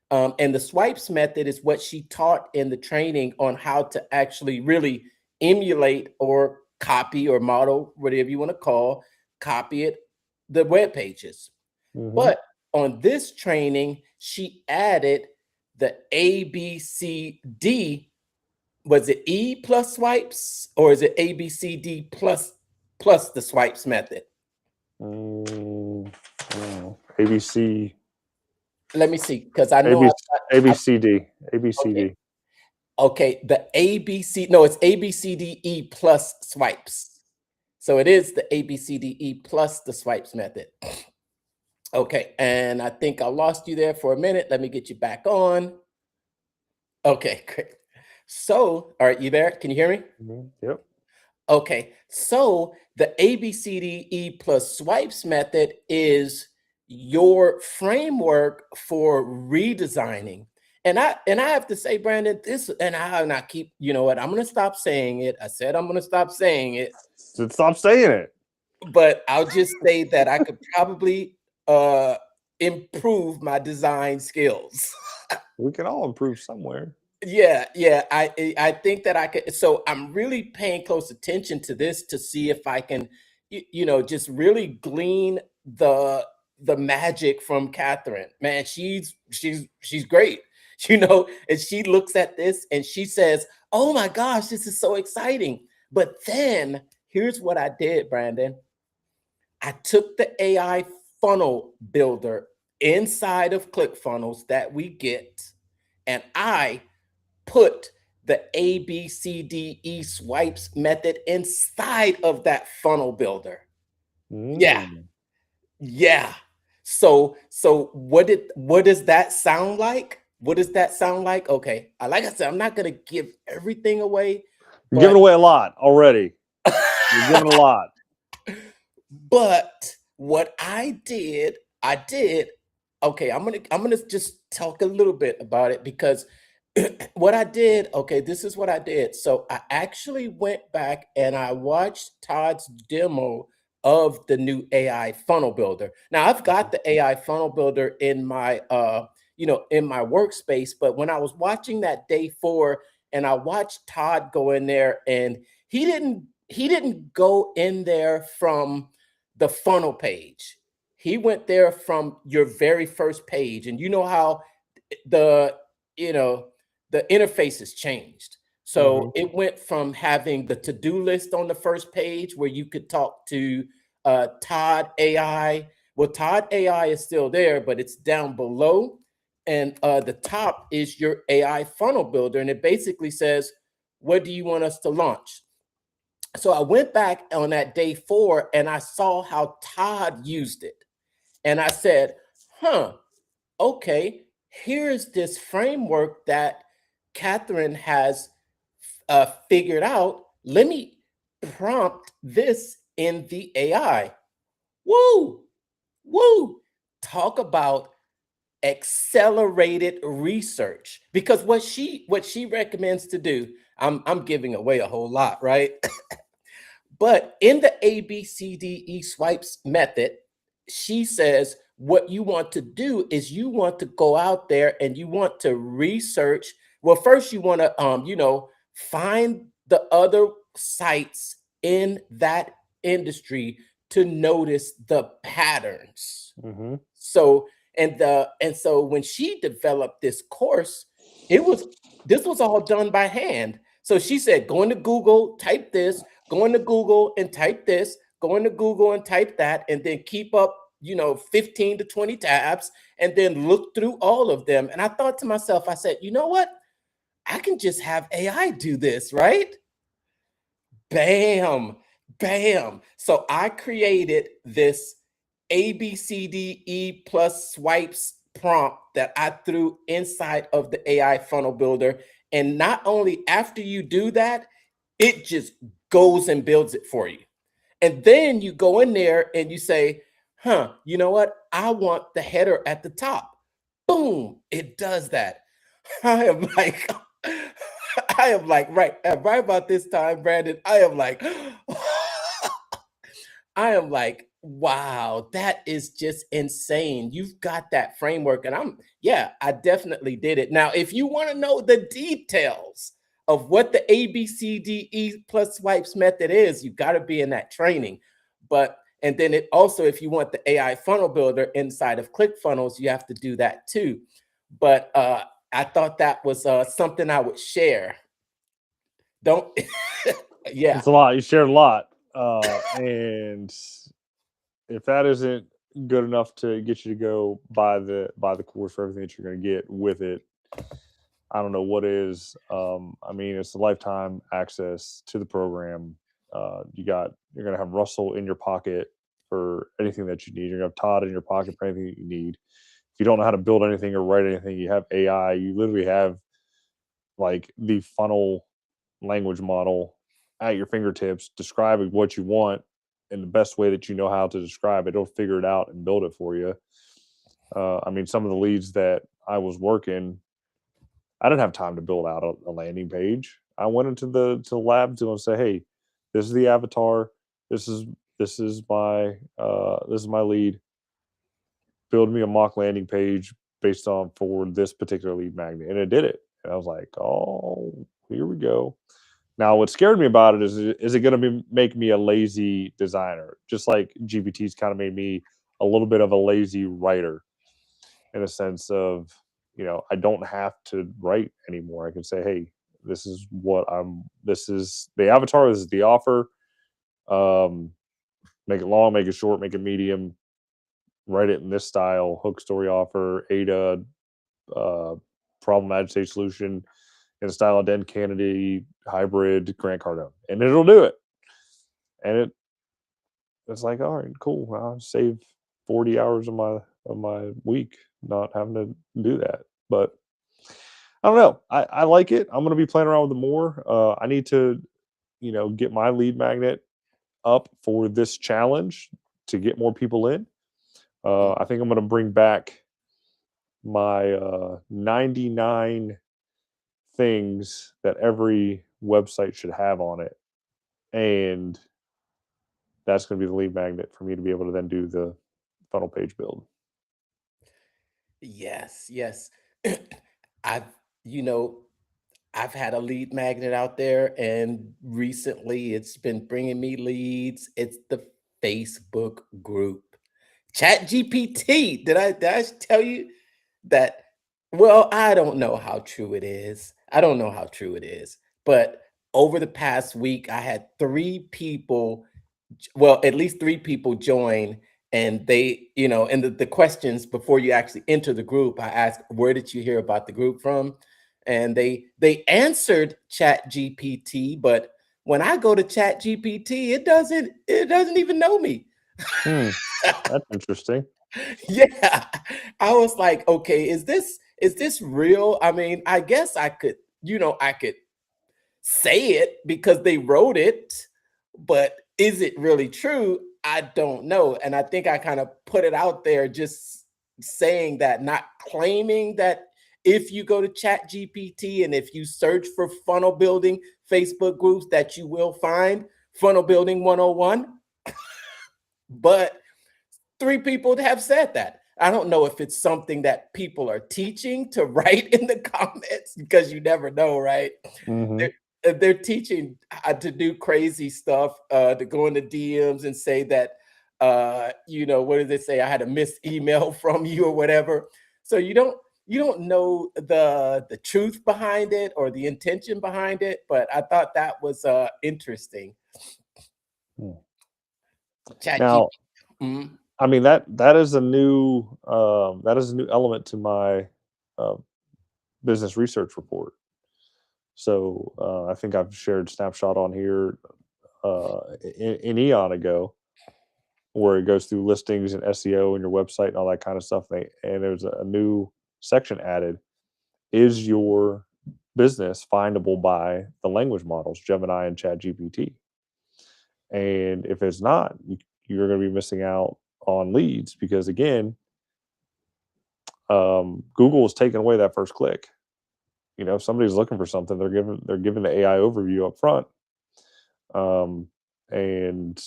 And the swipes method is what she taught in the training on how to actually really emulate or copy or model, whatever you want to copy it, the web pages. Mhm. But on this training, she added the ABCD. Was it E plus swipes or is it ABCD plus the swipes method? ABC, Let me see, because I know ABC, I ABCD, okay. ABCD. Okay, the ABC, no, it's ABCDE plus swipes. So it is the ABCDE plus the swipes method. Okay, and I think I lost you there for a minute. Let me get you back on. Okay, great. So, all right, you there? Can you hear me? Yep. Okay, so the ABCDE plus swipes method is your framework for redesigning. And I have to say, Brandon, this and I keep, you know what, I'm gonna stop saying it. I said I'm gonna stop saying it, So stop saying it. but I'll just say that I could probably improve my design skills. We can all improve somewhere. Yeah. I think that I could. So I'm really paying close attention to this to see if I can, just really glean the magic from Catherine. Man, she's great. And she looks at this and she says, "Oh my gosh, this is so exciting." But then here's what I did, Brandon. I took the AI funnel builder inside of ClickFunnels that we get, and I put the ABCDE swipes method inside of that funnel builder. Yeah, Mm. yeah. So what does that sound like? What does that sound like? Okay, like I said, I'm not gonna give everything away, You're giving but away a lot already. You're giving a lot. but what I did, okay, I'm gonna just talk a little bit about it because what I did, okay, this is what I did. So I actually went back and I watched Todd's demo of the new AI funnel builder. Now I've got the AI funnel builder in my in my workspace, but when I was watching that day 4 and I watched Todd go in there and he didn't go in there from the funnel page. He went there from your very first page. And you know how the you know the interface has changed. Mhm. So it went from having the to-do list on the first page where you could talk to Todd AI. Well, Todd AI is still there, but it's down below. And the top is your AI funnel builder. And it basically says, what do you want us to launch? So I went back on that day 4 and I saw how Todd used it. And I said, okay, here's this framework that Catherine has figured out. let me prompt this in the AI. Woo, woo. Talk about accelerated research, because what she recommends to do, I'm giving away a whole lot, right? But in the ABCDE swipes method, she says what you want to do is you want to go out there and you want to research. Well, first you want to find the other sites in that industry to notice the patterns. Mm-hmm. So and so when she developed this course, this was all done by hand. So she said, go into Google, type this, go into Google and type this, go into Google and type that, and then keep up, 15 to 20 tabs, and then look through all of them. And I thought to myself, I said, you know what? I can just have AI do this, right? Bam, bam. So I created this ABCDE plus swipes prompt that I threw inside of the AI funnel builder. And not only after you do that, it just goes and builds it for you. And then you go in there and you say, you know what? I want the header at the top. Boom, it does that. I am like, I am like, right about this time, Brandon, I am like, wow, that is just insane. You've got that framework. And I definitely did it. Now, if you want to know the details of what the ABCDE plus swipes method is, you got to be in that training. And then it also, if you want the AI funnel builder inside of ClickFunnels, you have to do that too. But I thought that was something I would share. Don't, yeah. It's a lot. You shared a lot. And if that isn't good enough to get you to go buy the course for everything that you're going to get with it, I don't know what is. I mean, it's a lifetime access to the program. You're going to have Russell in your pocket for anything that you need. You're going to have Todd in your pocket for anything that you need. If you don't know how to build anything or write anything, you have AI. You literally have like the funnel language model at your fingertips, describing what you want in the best way that you know how to describe it. It'll figure it out and build it for you. I mean, some of the leads that I was working, I didn't have time to build out a landing page. I went into the lab to say, hey, this is the avatar. This is my lead. Build me a mock landing page based on for this particular lead magnet, and it did it. And I was like, oh, here we go. Now, what scared me about it is it going to make me a lazy designer? Just like GPT's kind of made me a little bit of a lazy writer, in a sense of, I don't have to write anymore. I can say, hey, this is the avatar, this is the offer. Make it long, make it short, make it medium, write it in this style: hook, story, offer, ADA, problem, agitate, solution, in the style of Den Kennedy, hybrid, Grant Cardone, and it'll do it. And it's like, all right, cool. I'll save 40 hours of my week not having to do that. But I don't know. I like it. I'm going to be playing around with it more. I need to, get my lead magnet up for this challenge to get more people in. I think I'm going to bring back my 99 things that every website should have on it, and that's going to be the lead magnet for me to be able to then do the funnel page build. Yes. I've, I've had a lead magnet out there, and recently it's been bringing me leads. It's the Facebook group. Chat GPT. Did I tell you that? Well, I don't know how true it is. But over the past week, I had at least three people join, and they, and the questions before you actually enter the group, I asked, where did you hear about the group from? And they answered Chat GPT, but when I go to Chat GPT, it doesn't even know me. That's interesting. Yeah. I was like, okay, is this real? I mean, I guess I could say it because they wrote it, but is it really true? I don't know. And I think I kind of put it out there just saying that, not claiming that if you go to Chat GPT and if you search for funnel building Facebook groups that you will find funnel building 101. But 3 people have said that. I don't know if it's something that people are teaching to write in the comments, because you never know, right? Mhm. They're teaching to do crazy stuff, to go into DMs and say that, what did they say? I had a missed email from you or whatever. So you don't know the truth behind it or the intention behind it. But I thought that was interesting. Hmm. Chat Now, GPT. I mean that is a new element to my uh, business research report. So I think I've shared snapshot on here an eon ago, where it goes through listings and SEO and your website and all that kind of stuff. And there's a new section added. Is your business findable by the language models, Gemini and ChatGPT? And if it's not, you're going to be missing out on leads, because again, Google is taking away that first click. If somebody's looking for something, they're given the AI overview up front, and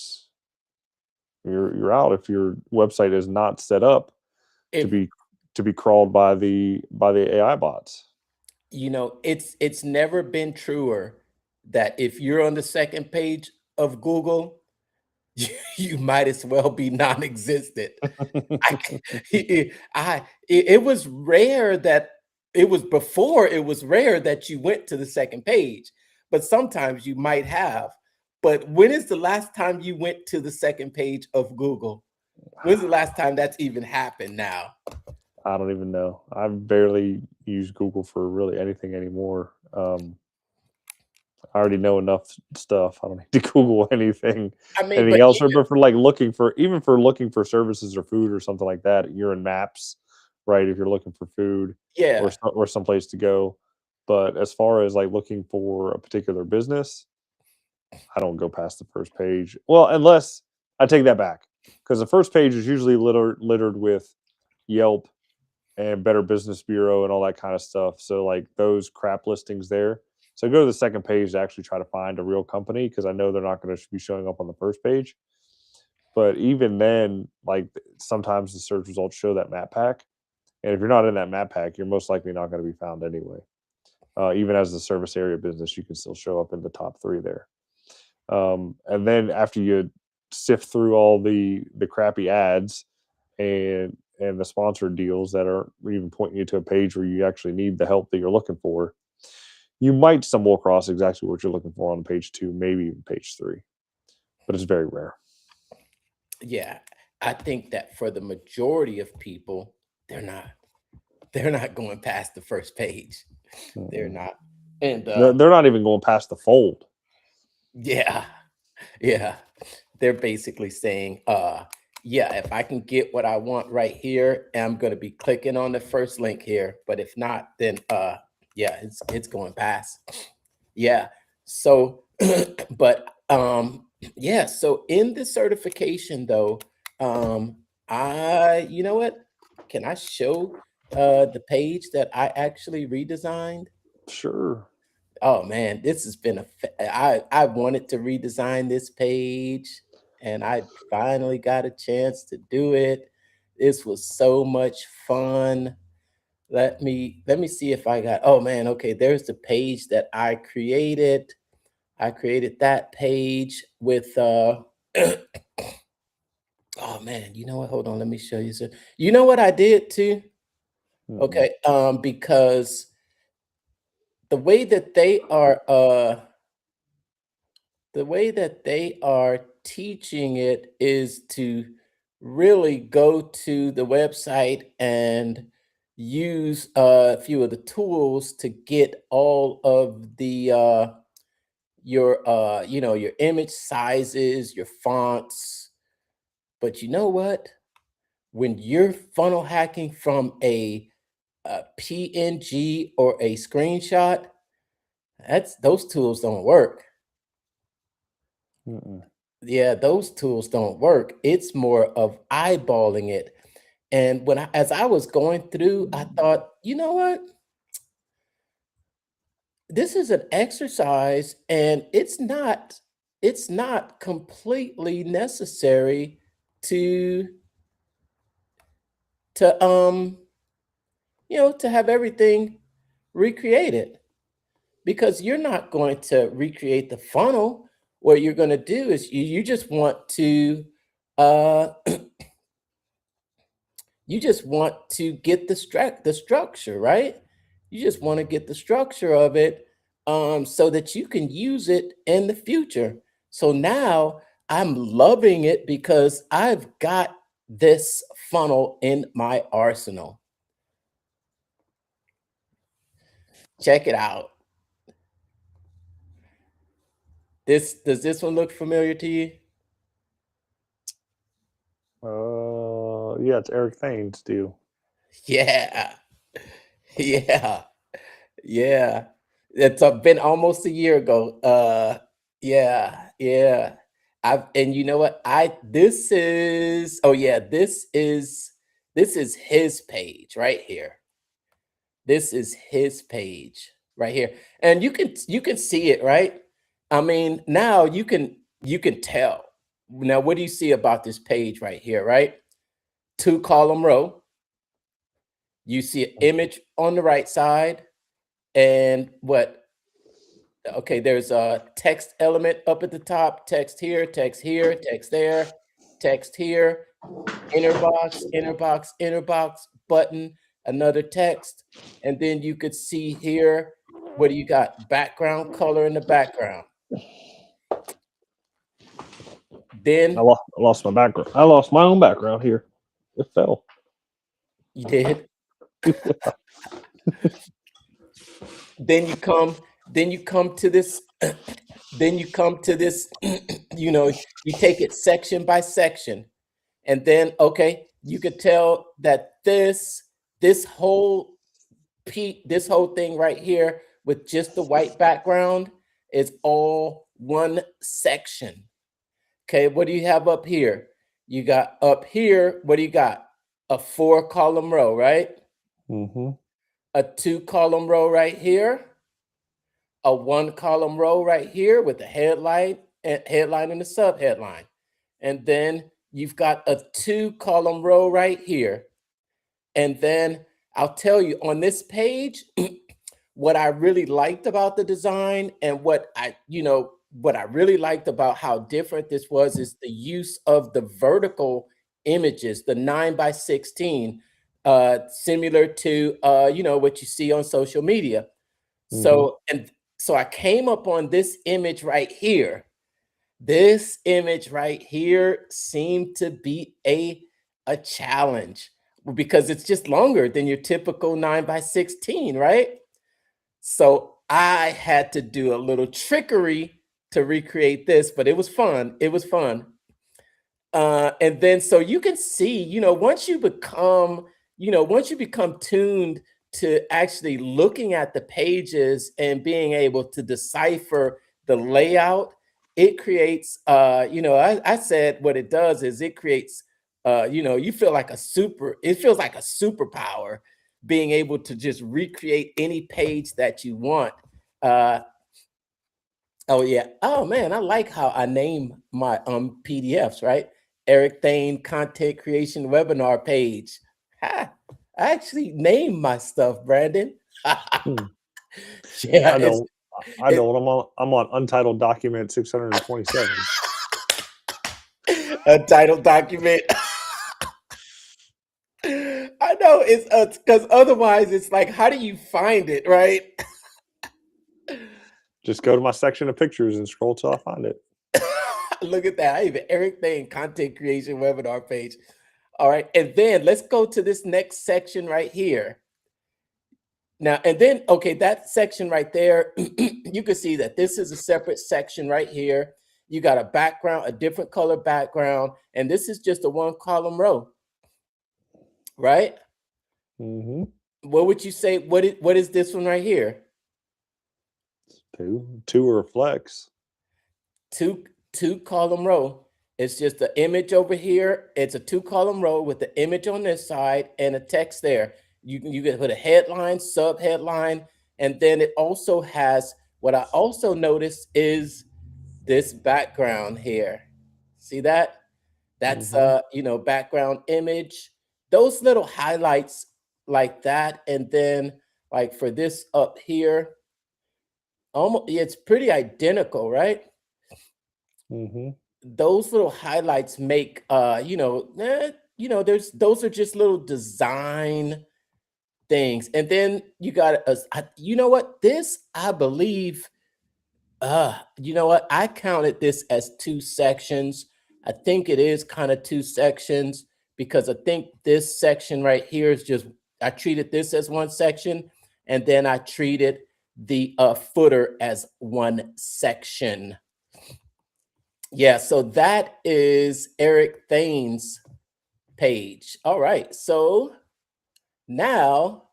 you're out if your website is not set up to If be crawled by the AI bots. it's never been truer that if you're on the second page of Google, you might as well be non-existent. I, it was rare that it was rare that you went to the second page, but sometimes you might have. But when is the last time you went to the second page of Google? When's the last time that's even happened now? I don't even know. I barely use Google for really anything anymore. I already know enough stuff. I don't need to Google I mean, anything but else. But for like looking for services or food or something like that, you're in Maps, right? If you're looking for food yeah, or someplace to go. But as far as like looking for a particular business, I don't go past the first page. Well, unless I take that back, because the first page is usually littered with Yelp and Better Business Bureau and all that kind of stuff. So like those crap listings there. So go to the second page to actually try to find a real company, because I know they're not going to be showing up on the first page. But even then, like sometimes the search results show that map pack, and if you're not in that map pack, you're most likely not going to be found anyway. Even as the service area business, you can still show up in the top 3 there. And then after you sift through all the crappy ads and the sponsored deals that are even pointing you to a page where you actually need the help that you're looking for, you might stumble across exactly what you're looking for on page 2, maybe even page 3, but it's very rare. yeah. I think that for the majority of people, they're not they're not going past the first page. They're Mm-mm. not. And They're not even going past the fold. yeah, yeah. They're basically saying, yeah, if I can get what I want right here, I'm gonna be clicking on the first link here. But if not, then yeah, it's going past. Yeah. So, but yeah, so in the certification though, you know what? Can I show the page that I actually redesigned? Sure. Oh man, this has been I wanted to redesign this page and I finally got a chance to do it. This was so much fun. Let me see if I got, oh man, okay, there's the page that I created. I created that page with oh man, you know what? Hold on, let me show you. So, you know what I did too? Mm-mm. Okay, because the way that they are the way that they are teaching it is to really go to the website and use a few of the tools to get all of the your image sizes, your fonts. But you know what? When you're funnel hacking from a PNG or a screenshot, those tools don't work. Mm-mm. Yeah, those tools don't work. It's more of eyeballing it. And as I was going through, I thought, you know what? This is an exercise, and it's not completely necessary to to to have everything recreated, because you're not going to recreate the funnel. What you're going to do is you just want to uh you just want to get the structure, right? You just want to get the structure of it, so that you can use it in the future. So now I'm loving it because I've got this funnel in my arsenal. Check it out. Does this one look familiar to you? Yeah, it's Eric Thane's deal. Yeah, yeah, yeah. It's been almost a year ago. Yeah, yeah. And you know what? I this is oh yeah, this is his page right here. This is his page right here. And you can see it, right? I mean, now you can tell. Now, what do you see about this page right here, right? Two column row. You see an image on the right side, and what? Okay, there's a text element up at the top, text here, text here, text there, text here, inner box, inner box, inner box, button, another text. And then you could see here, what do you got? Background color in the background. Then I lost my background. I lost my own background here. It fell. you did. Then you come to this, then you come to this, you take it section by section. And then, okay, you could tell that this whole this whole thing right here with just the white background is all one section. Okay, what do you have up here? You got up here, what do you got? A 4 column row, right? Mm-hmm. A 2 column row right here, a 1 column row right here with the headline and the subheadline. And then you've got a 2 column row right here. And then I'll tell you on this page, what I really liked about the design, and what I really liked about how different this was, is the use of the vertical images, the 9 by 16, similar to what you see on social media. So I came up on this image right here. This image right here seemed to be a challenge, because it's just longer than your typical 9 by 16, right? So I had to do a little trickery to recreate this, but it was fun. It was fun. And then so you can see, once you become tuned to actually looking at the pages and being able to decipher the layout, it creates, I said what it does is it creates, you feel like it feels like a superpower, being able to just recreate any page that you want. Uh, Oh yeah. Oh man, I like how I name my PDFs, right? Eric Thane content creation webinar page. Ha, I actually name my stuff, Brandon. Yeah, I it's know. I it, know. I'm on untitled document 627. a title document. I know it's because otherwise it's like, how do you find it, right? Just go to my section of pictures and scroll till I find it. Look at that. I even Eric Thane content creation webinar page. All right, and then let's go to this next section right here. Now, and then, okay, that section right there, you can see that this is a separate section right here. You got a background, a different color background, and this is just a 1 column row, right? Mm-hmm. What would you say? What is this one right here? Two or flex. Two column row. It's just the image over here. It's a 2-column row with the image on this side and a text there. You can put a headline, sub headline, and then it also has, what I also noticed is this background here. See that? That's background image. Those little highlights like that, and then like for this up here, almost it's pretty identical, right? Those little highlights make those are just little design things. And then you got this, I believe, I counted this as 2 sections. I think it is kind of 2 sections, because I think this section right here is just, I treated this as 1 section, and then I treated the footer as 1 section. Yeah, so that is Eric Thane's page. All right, so now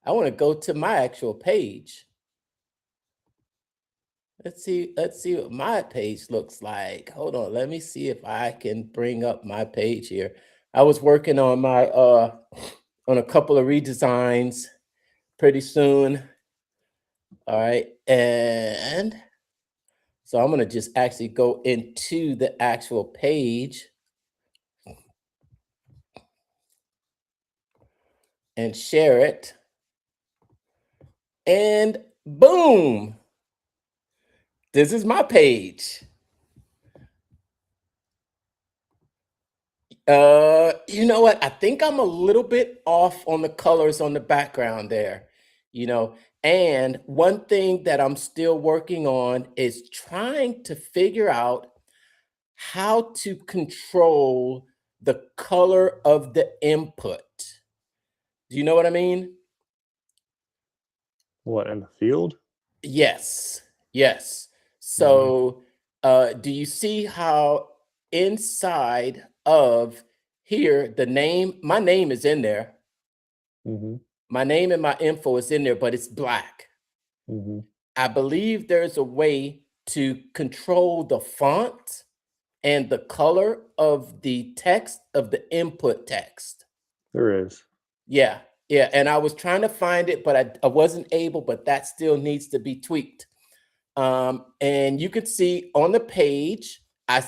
I want to go to my actual page. Let's see what my page looks like. Hold on, let me see if I can bring up my page here. I was working on my on a couple of redesigns pretty soon. All right, and so I'm going to just actually go into the actual page and share it. And boom, this is my page. You know what? I think I'm a little bit off on the colors on the background there, and one thing that I'm still working on is trying to figure out how to control the color of the input. Do you know what I mean? What, in the field? Yes. So, do you see how inside of here, my name is in there. My name and my info is in there, but it's black. I believe there's a way to control the font and the color of the text, of the input text. There is. Yeah. And I was trying to find it, but I wasn't able, but that still needs to be tweaked. And you can see on the page, I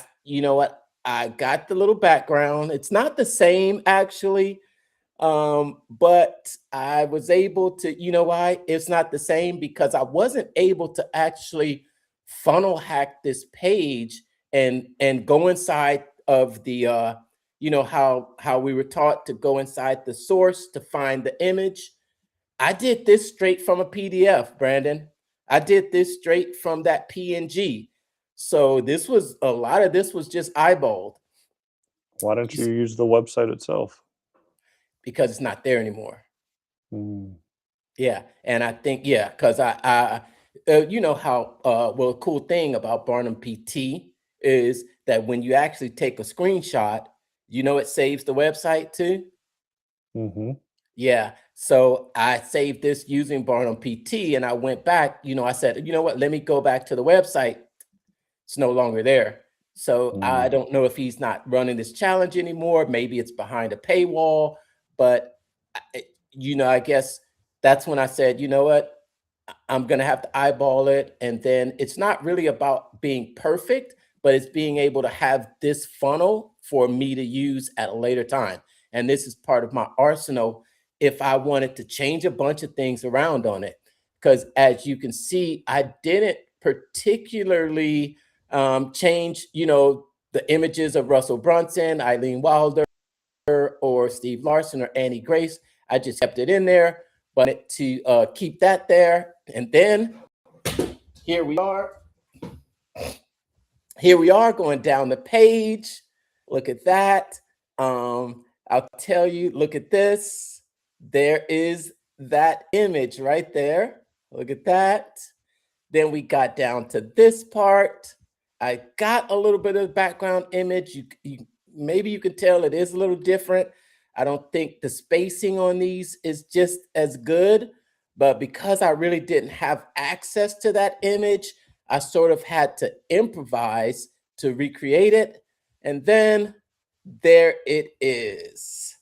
got the little background. It's not the same actually, but I was able to, you know why it's not the same? Because I wasn't able to actually funnel hack this page and go inside of the how we were taught to go inside the source to find the image. I did this straight from a PDF, Brandon. I did this straight from that PNG. So a lot of this was just eyeballed. Why don't you use the website itself? Because it's not there anymore. Yeah, and I think, because I a cool thing about Barnum PT is that when you actually take a screenshot, it saves the website too. Yeah, so I saved this using Barnum PT, and I went back. I said, you know what? Let me go back to the website. It's no longer there. So I don't know if he's not running this challenge anymore. Maybe it's behind a paywall. But I guess that's when I said, you know what? I'm going to have to eyeball it. And then it's not really about being perfect, but it's being able to have this funnel for me to use at a later time. And this is part of my arsenal if I wanted to change a bunch of things around on it. Because as you can see, I didn't particularly change, the images of Russell Brunson, Eileen Wilder, or Steve Larson or Annie Grace. I just kept it in there, but to keep that there. And then here we are. Here we are going down the page. Look at that. I'll tell you, look at this. There is that image right there. Look at that. Then we got down to this part. I got a little bit of background image. Maybe you can tell it is a little different. I don't think the spacing on these is just as good, But because I really didn't have access to that image, I sort of had to improvise to recreate it. And then there it is.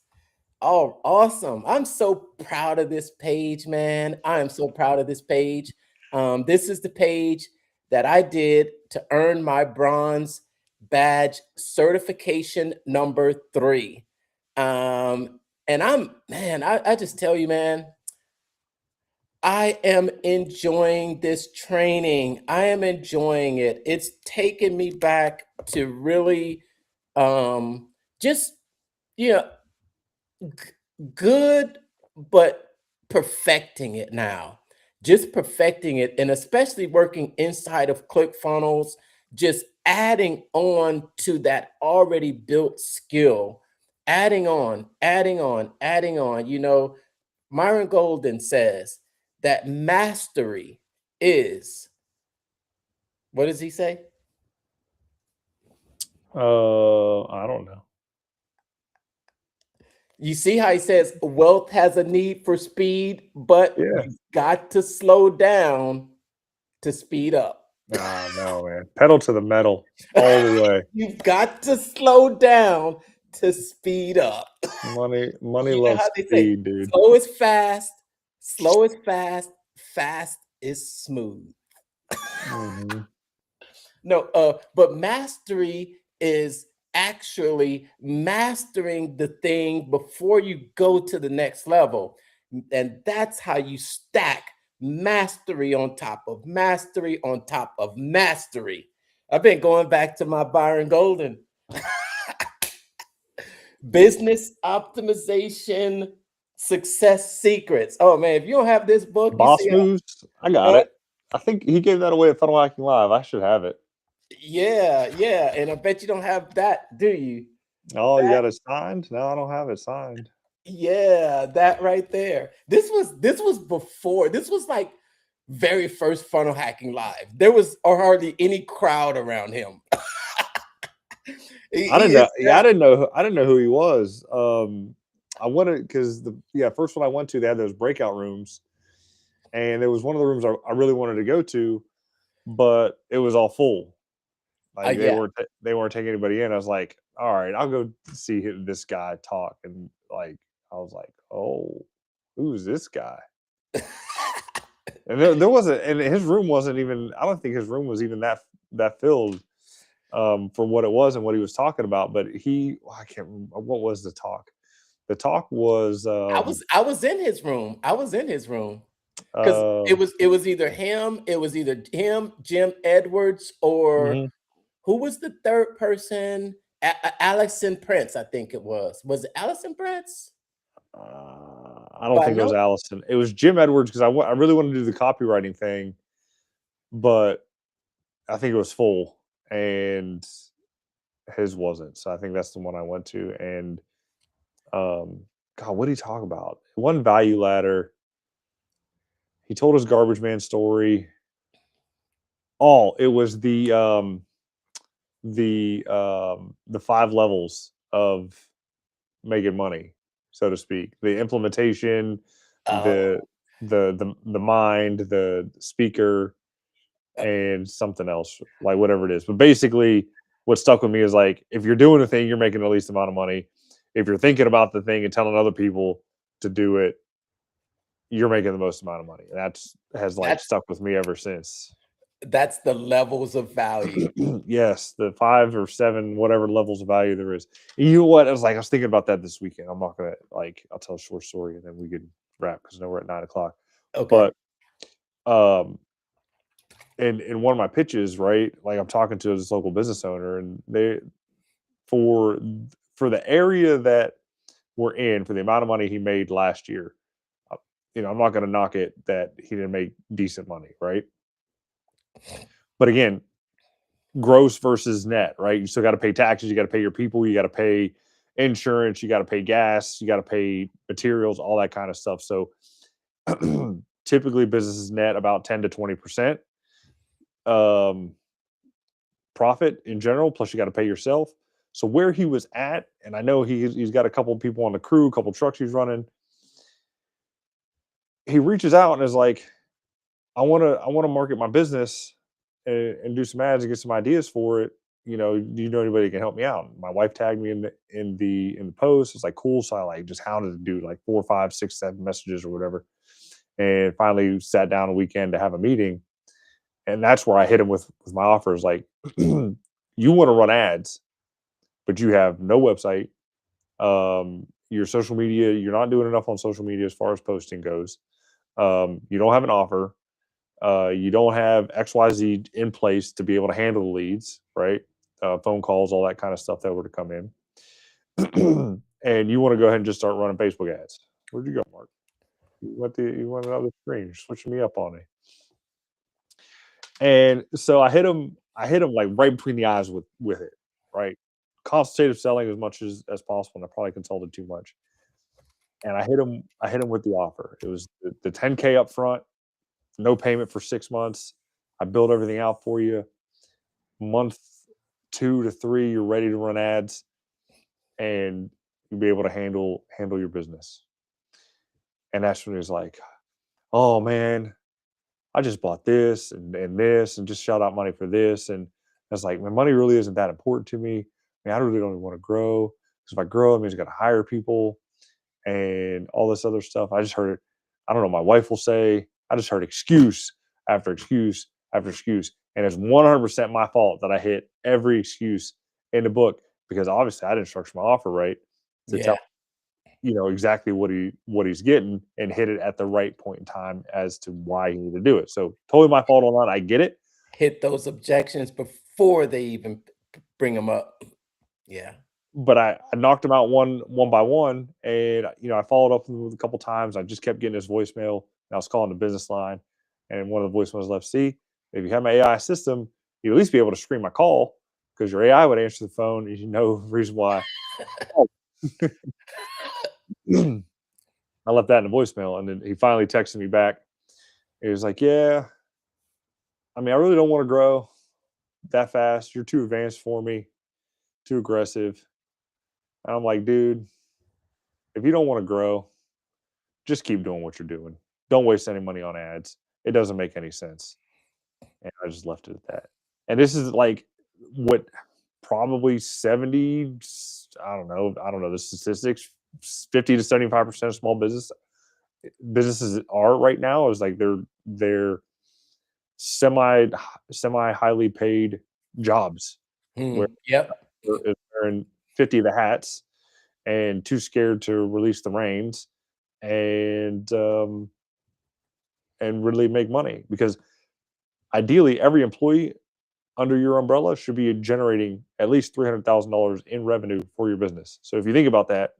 Oh, awesome. I'm so proud of this page, man. I am so proud of this page. This is the page that I did to earn my bronze badge certification number 3. And man, I just tell you, man, I am enjoying this training. I am enjoying it. It's taken me back to really just, you know, good, but perfecting it now. Just perfecting it, and especially working inside of ClickFunnels, just adding on to that already built skill, adding on, adding on, adding on. Myron Golden says that mastery is, what does he say? I don't know. You see how he says wealth has a need for speed, but Yeah. you got to slow down to speed up. Nah, no, man. Pedal to the metal all the way. You've got to slow down to speed up. Money You know loves how they say, speed, dude. slow is fast, fast is smooth. Mhm. No, but mastery is actually mastering the thing before you go to the next level. And that's how you stack mastery on top of mastery on top of mastery. I've been going back to my Byron Golden. Business optimization success secrets. Oh man, if you don't have this book, you Boss see moves. I got how, it. I think he gave that away at Funnel Hacking Live. I should have it. yeah, and I bet you don't have that, do you? Oh, you That, got it signed? No, I don't have it signed. yeah, that right there. This was before. This was like very first Funnel Hacking Live. There was hardly any crowd around him. I didn't He know. is Yeah, I didn't know who he was. I wanted because first one I went to, they had those breakout rooms, and there was one of the rooms I really wanted to go to, but it was all full. Like yeah. they weren't taking anybody in. I was like, all right, I'll go see this guy talk, and like I was like, oh, who's this guy? And there wasn't, and his room wasn't even. I don't think his room was even that filled for what it was and what he was talking about. But I can't remember what was the talk. The talk was I was in his room. I was in his room. Because uh, it was either him, Jim Edwards, or mhm. who was the third person? Allison Prince, I think it was. Was it Allison Prince? I don't But I think it was know, Allison. It was Jim Edwards because I really wanted to do the copywriting thing, but I think it was full and his wasn't. So I think that's the one I went to. And God, what did he talk about? One value ladder. He told his garbage man story. Oh, it was the 5 levels of making money, so to speak. The implementation, the oh, the mind, the speaker, and something else, like whatever it is. But basically, what stuck with me is like if you're doing a thing, you're making the least amount of money. If you're thinking about the thing and telling other people to do it, you're making the most amount of money. And that's has like that's stuck with me ever since. that's the levels of value. Yes, the 5 or 7, whatever levels of value there is. And you know what? I was thinking about that this weekend. I'm not gonna I'll tell a short story and then we can wrap because I know we're at 9 o'clock. Okay. But um in one of my pitches, right? Like I'm talking to this local business owner and they for for the area that we're in, for the amount of money he made last year, uh, I'm not gonna knock it that he didn't make decent money, right? But again, gross versus net, right? You still got to pay taxes, you got to pay your people, you got to pay insurance, you got to pay gas, you got to pay materials, all that kind of stuff. So typically businesses net about 10 to 20% profit in general, plus you got to pay yourself. So where he was at, and I know he's got a couple of people on the crew, a couple of trucks he's running. he reaches out and is like, I want to market my business and do some ads and get some ideas for it. You know, do you know anybody that can help me out? My wife tagged me in the post. It's like, cool. So I like just hounded the dude like 4, 5, 6, 7 messages or whatever. And finally sat down a weekend to have a meeting. And that's where I hit him with my offers. Like, you want to run ads, but you have no website. Your social media, you're not doing enough on social media as far as posting goes. You don't have an offer. You don't have XYZ in place to be able to handle the leads, right? Phone calls, all that kind of stuff that were to come in. And you want to go ahead and just start running Facebook ads. Where'd you go, Mark? You went another screen. You're switching me up on me. And so I hit him like right between the eyes with it, right? Consultative selling as much as possible, and I probably consulted too much. And I hit him with the offer. It was the 10K up front, no payment for 6 months. I build everything out for you. Month 2 to 3, you're ready to run ads, and you'll be able to handle your business. And that's when he's like, oh man, I just bought this and this and just shelled out money for this. And I was like, my money really isn't that important to me. I mean, I really don't want to grow, because if I grow, it means I got to hire people and all this other stuff. I just heard it. I don't know. My wife will say, I just heard excuse after excuse after excuse. And it's 100% my fault that I hit every excuse in the book, because obviously I didn't structure my offer right to tell exactly what he's getting, and hit it at the right point in time as to why he needed to do it. So totally my fault on that. I get it. Hit those objections before they even bring them up. Yeah. But I knocked him out one by one, and I followed up with a couple times. I just kept getting his voicemail, and I was calling the business line, and one of the voicemails left. See, if you had my AI system, you'd at least be able to screen my call, because your AI would answer the phone, and reason why. I left that in the voicemail, and then he finally texted me back. He was like, yeah, I mean, I really don't want to grow that fast. You're too advanced for me, too aggressive. And I'm like, dude, if you don't want to grow, just keep doing what you're doing. Don't waste any money on ads. It doesn't make any sense. And I just left it at that. And this is like what probably 70, I don't know the statistics, 50 to 75% of small businesses are right now, is like they're semi highly paid jobs where Yep. they're wearing 50 of the hats and too scared to release the reins and really make money, because ideally every employee under your umbrella should be generating at least $300,000 in revenue for your business. So if you think about that,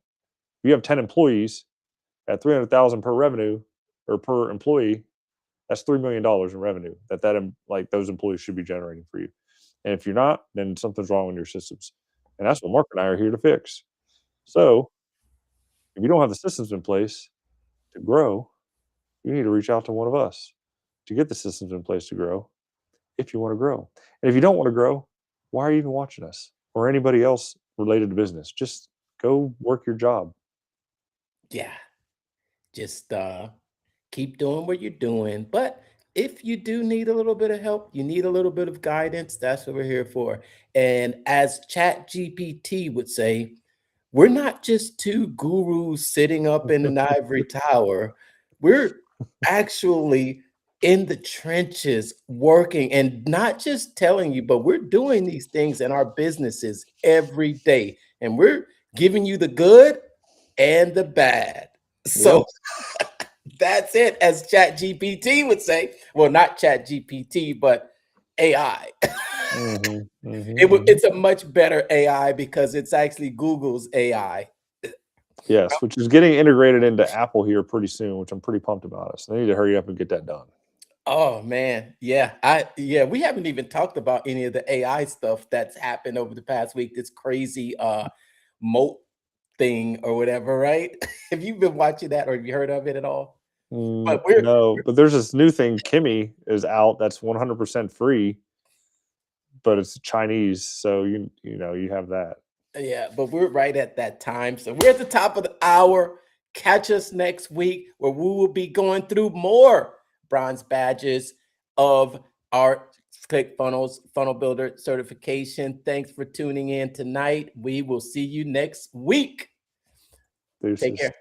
if you have 10 employees at $300,000 per revenue or per employee, that's $3 million in revenue like those employees should be generating for you. And if you're not, then something's wrong with your systems. And that's what Mark and I are here to fix. So if you don't have the systems in place to grow, you need to reach out to one of us to get the systems in place to grow, if you want to grow. And if you don't want to grow, why are you even watching us or anybody else related to business? Just go work your job. Yeah. Just keep doing what you're doing. But if you do need a little bit of help, you need a little bit of guidance, that's what we're here for. And as ChatGPT would say, we're not just two gurus sitting up in an ivory tower. We're actually in the trenches working, and not just telling you, but we're doing these things in our businesses every day. And we're giving you the good and the bad. So that's it, as ChatGPT would say. Well, not ChatGPT, but AI. It's a much better AI because it's actually Google's AI. Yes, which is getting integrated into Apple here pretty soon, which I'm pretty pumped about. So they need to hurry up and get that done. Oh man, yeah. We haven't even talked about any of the AI stuff that's happened over the past week. This crazy moat thing or whatever, right? Have you been watching that, or have you heard of it at all? But No, but there's this new thing, Kimmy, is out, that's 100% free, but it's Chinese, so you have that. yeah, but we're right at that time. So we're at the top of the hour. Catch us next week where we will be going through more bronze badges of our ClickFunnels Funnel Builder certification. Thanks for tuning in tonight. We will see you next week. Deuces. Take care.